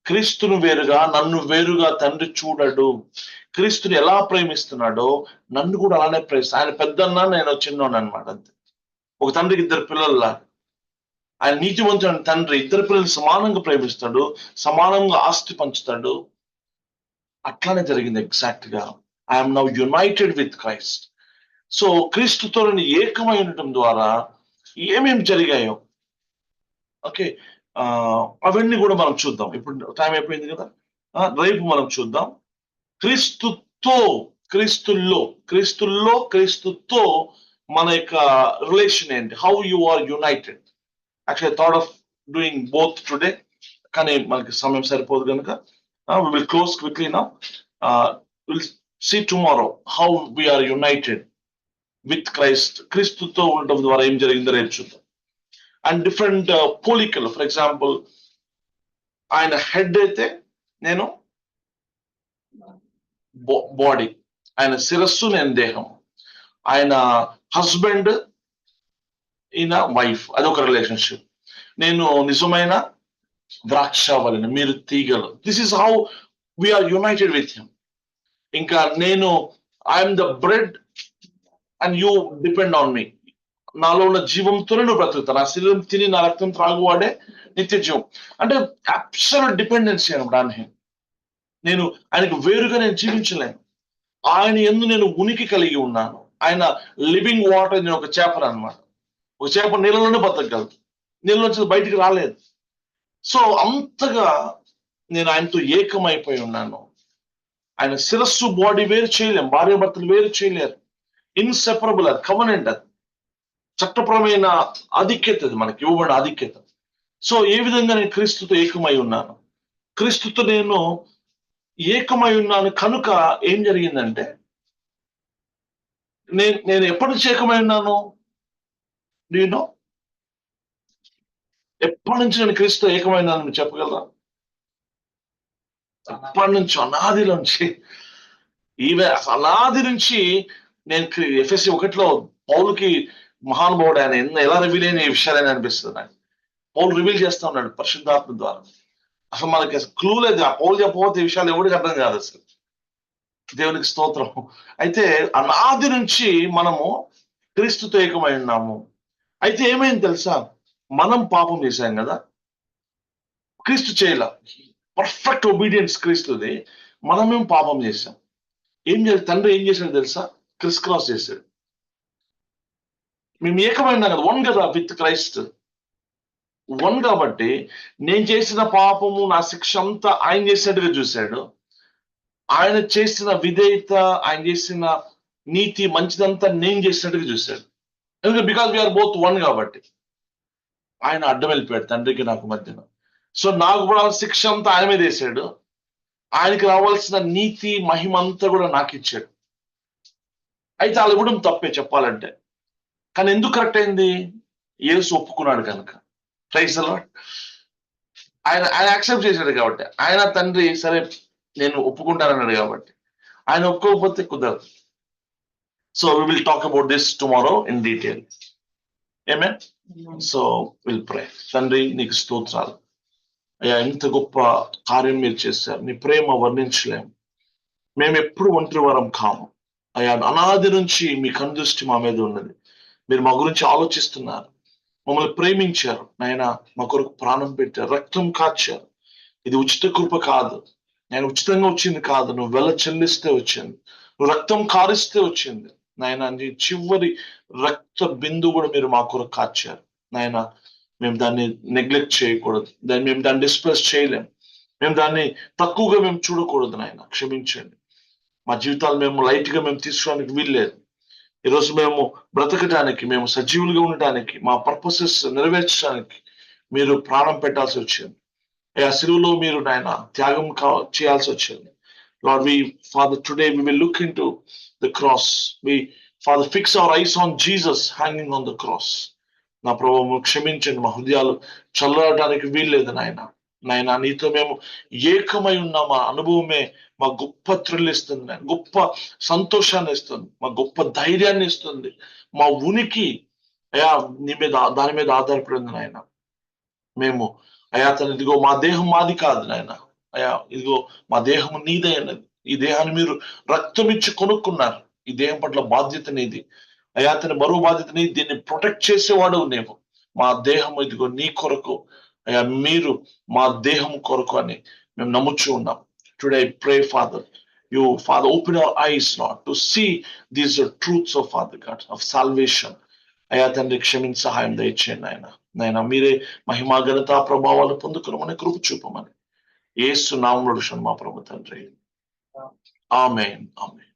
క్రీస్తును వేరుగా నన్ను వేరుగా తండ్రి చూడడు. క్రీస్తుని ఎలా ప్రేమిస్తున్నాడో నన్ను కూడా అలానే ప్రేమిస్తాడు. ఆయన పెద్దన్నా, నేను చిన్నోడు అనమాట. అంతే. ఒక తండ్రికి 2 పిల్లల్లా. ఆయన నీతివంతుడైన తండ్రి 2 పిల్లల్ని సమానంగా ప్రేమిస్తాడు, సమానంగా ఆస్తి పంచుతాడు. అట్లానే జరిగింది ఎగ్జాక్ట్ గా. I'm now United with Christ. So క్రీస్తుతో ఏకమై ఉండటం ద్వారా ఏమేమి జరిగాయో, ఓకే, అవన్నీ కూడా మనం చూద్దాం. ఇప్పుడు టైం అయిపోయింది కదా, రేపు మనం చూద్దాం. క్రీస్తుతో మన యొక్క రిలేషన్ ఏంటి, how you are united. Actually thought of doing both today, కానీ మనకి సమయం సరిపోదు కనుక we will close quickly now. We'll see tomorrow how we are united with Christ. క్రీస్తుతో ఉండడం ద్వారా ఏం జరిగిందో రేపు చూద్దాం. అండ్ డిఫరెంట్ పోలికలు, ఫర్ ఎగ్జాంపుల్ ఆయన హెడ్ అయితే నేను బాడీ, ఆయన శిరస్సు నేను దేహం, ఆయన హస్బెండ్, ఈయన వైఫ్, అదొక రిలేషన్షిప్. నేను నిజమైన ద్రాక్షావళిని, మీరు తీగలు. This is how we are united with him. ఇంకా నేను I'm the bread and you depend on me. నాలో ఉన్న జీవంతోనే నువ్వు బ్రతుకుతా. నా శరీరం తిని నా రక్తం త్రాగువాడే నిత్య జీవం. అంటే అబ్సల్యూట్ డిపెండెన్సీ అనమాట. నేను ఆయనకు వేరుగా నేను జీవించలేను. ఆయన యందు నేను ఉనికి కలిగి ఉన్నాను. ఆయన లివింగ్ వాటర్. నేను ఒక చేపను అనమాట. ఒక చేప నీళ్ళలోనే బతకగలదు, నీళ్ళలోంచి బయటికి రాలేదు. సో అంతగా నేను ఆయనతో ఏకమైపోయి ఉన్నాను. ఆయన శిరస్సు బాడీ వేరు చేయలేం, భార్య భర్తలు వేరు చేయలేరు. ఇన్సెపరబుల్. అది కవనెంట్, అది చట్టపరమైన ఆధిక్యత, అది మనకి ఇవ్వబడిన ఆధిక్యత. సో ఏ విధంగా నేను క్రీస్తుతో ఏకమై ఉన్నాను, క్రీస్తుతో నేను ఏకమై ఉన్నాను కనుక ఏం జరిగిందంటే, నేను ఎప్పటి నుంచి ఏకమై ఉన్నాను? Do you know? ఎప్పటి నుంచి నేను క్రీస్తు ఏకమైన మీరు చెప్పగలరా? ఎప్పటి నుంచి, అనాది నుంచి. అనాది నుంచి నేను ఎఫ్ఎస్సి 1లో పౌలుకి మహానుభావుడు ఆయన ఎలా రివీల్ అయిన ఈ విషయాలని అనిపిస్తుంది నాకు. పౌలు రివీల్ చేస్తా ఉన్నాడు పరిశుద్ధాత్మ ద్వారా. అసలు మనకి క్లూ లేదు. ఆ పౌలు చెప్పబోతే ఈ విషయాలు ఎవరికి అర్థం కాదు అసలు. దేవునికి స్తోత్రం. అయితే అనాది నుంచి మనము క్రీస్తుతో ఏకమై ఉన్నాము. అయితే ఏమైంది తెలుసా, మనం పాపం చేశాం కదా, క్రీస్తు చేయలే. పర్ఫెక్ట్ ఒబీడియన్స్ క్రీస్తుది. మనమేం పాపం చేశాం. ఏం చేయాలి, తండ్రి ఏం చేశాడు తెలుసా, క్రిస్ క్రాస్ చేశాడు. మేము ఏకమైనా కదా, వన్ కదా విత్ క్రైస్ట్, వన్. కాబట్టి నేను చేసిన పాపము, నా శిక్ష అంతా ఆయన చేసినట్టుగా చూశాడు. ఆయన చేసిన విధేయత, ఆయన చేసిన నీతి మంచిదంతా నేను చేసినట్టుగా చూశాడు. ఎందుకంటే బికాస్ వీఆర్ బోత్ వన్ కాబట్టి. ఆయన అడ్డం వెళ్ళిపోయాడు తండ్రికి నాకు మధ్యన. సో నాకు కూడా శిక్ష అంతా ఆయన మీద వేసాడు. ఆయనకి రావాల్సిన నీతి మహిమ అంతా కూడా నాకు ఇచ్చాడు. అయితే వాళ్ళు ఇవ్వడం తప్పే చెప్పాలంటే. కానీ ఎందుకు కరెక్ట్ అయింది? యేసు ఒప్పుకున్నాడు కనుక. Praise the Lord. ఆయన యాక్సెప్ట్ చేశాడు కాబట్టి. ఆయన తండ్రి సరే నేను ఒప్పుకుంటానన్నాడు కాబట్టి. ఆయన ఒప్పుకోకపోతే కుదరదు. So we will talk about this tomorrow in detail. Amen. So will pray. తండ్రి నీకు స్తోత్రాలు అయ్యా, ఎంత గొప్ప కార్యం మీరు చేశారు. నీ ప్రేమ వర్ణించలేము. మేము ఎప్పుడు ఒంటరి వారం కాము అయ్యా. అనాది నుంచి మీ కనుదృష్టి మా మీద ఉన్నది. మీరు మా గురించి ఆలోచిస్తున్నారు. మమ్మల్ని ప్రేమించారు నాయన, మా కొరకు ప్రాణం పెట్టారు, రక్తం కార్చారు. ఇది ఉచిత కృప కాదు. నేను ఉచితంగా వచ్చింది కాదు, నువ్వు వెల చెల్లిస్తే వచ్చింది, నువ్వు రక్తం కారిస్తే వచ్చింది నాయన. నీ చివరి రక్త బిందు కూడా మీరు మా కొరకు కార్చారు నాయన. మేము దాన్ని నెగ్లెక్ట్ చేయకూడదు, మేము దాన్ని డిస్ప్రెస్ చేయలేం, మేము దాన్ని తక్కువగా మేము చూడకూడదు నాయన. క్షమించండి. మా జీవితాలు మేము లైట్ గా మేము తీసుకోవడానికి వీల్లేదు. ఈరోజు మేము బ్రతకడానికి, మేము సజీవులుగా ఉండటానికి, మా పర్పసెస్ నెరవేర్చడానికి మీరు ప్రాణం పెట్టాల్సి వచ్చింది. ఆ సిలువలో మీరు నాయన త్యాగం చేయాల్సి వచ్చింది. Lord, Father, today we will look into the cross. We, Father, fix our eyes on Jesus hanging on the cross. నా ప్రభువు క్షమించండి. మా హృదయాలు చల్లడానికి వీల్లేదు నాయన. నాయన నీతో మేము ఏకమై ఉన్న మా అనుభవమే మా గొప్ప థ్రిల్ ఇస్తుంది, గొప్ప సంతోషాన్ని ఇస్తుంది, మా గొప్ప ధైర్యాన్ని ఇస్తుంది. మా ఉనికి అయా నీ మీద, దాని మీద ఆధారపడింది నాయన. మేము అయా తను ఇదిగో మా దేహం మాది కాదు నాయన. అయా ఇదిగో మా దేహం నీదే అన్నది. ఈ దేహాన్ని మీరు రక్తం ఇచ్చి కొనుక్కున్నారు. ఈ దేహం పట్ల బాధ్యత నీది అయా. తన మరో బాధ్యత నీది. దీన్ని ప్రొటెక్ట్ చేసేవాడు నేను. మా దేహం ఇదిగో నీ కొరకు అయా, మీరు మా దేహం కొరకు అని మేము నమ్ముచూ ఉన్నాం. Today I pray father, you Father open our eyes Lord to see these truths of Father God of salvation. అయా తండ్రి క్షమించి సహాయం దయచేయండి నాయన. నాయన మీరే మహిమా ఘనత ప్రభావాలు పొందుకుని కృప చూపమని యేసు నామములో మా ప్రభు తండ్రి. ఆమేన్. ఆమేన్.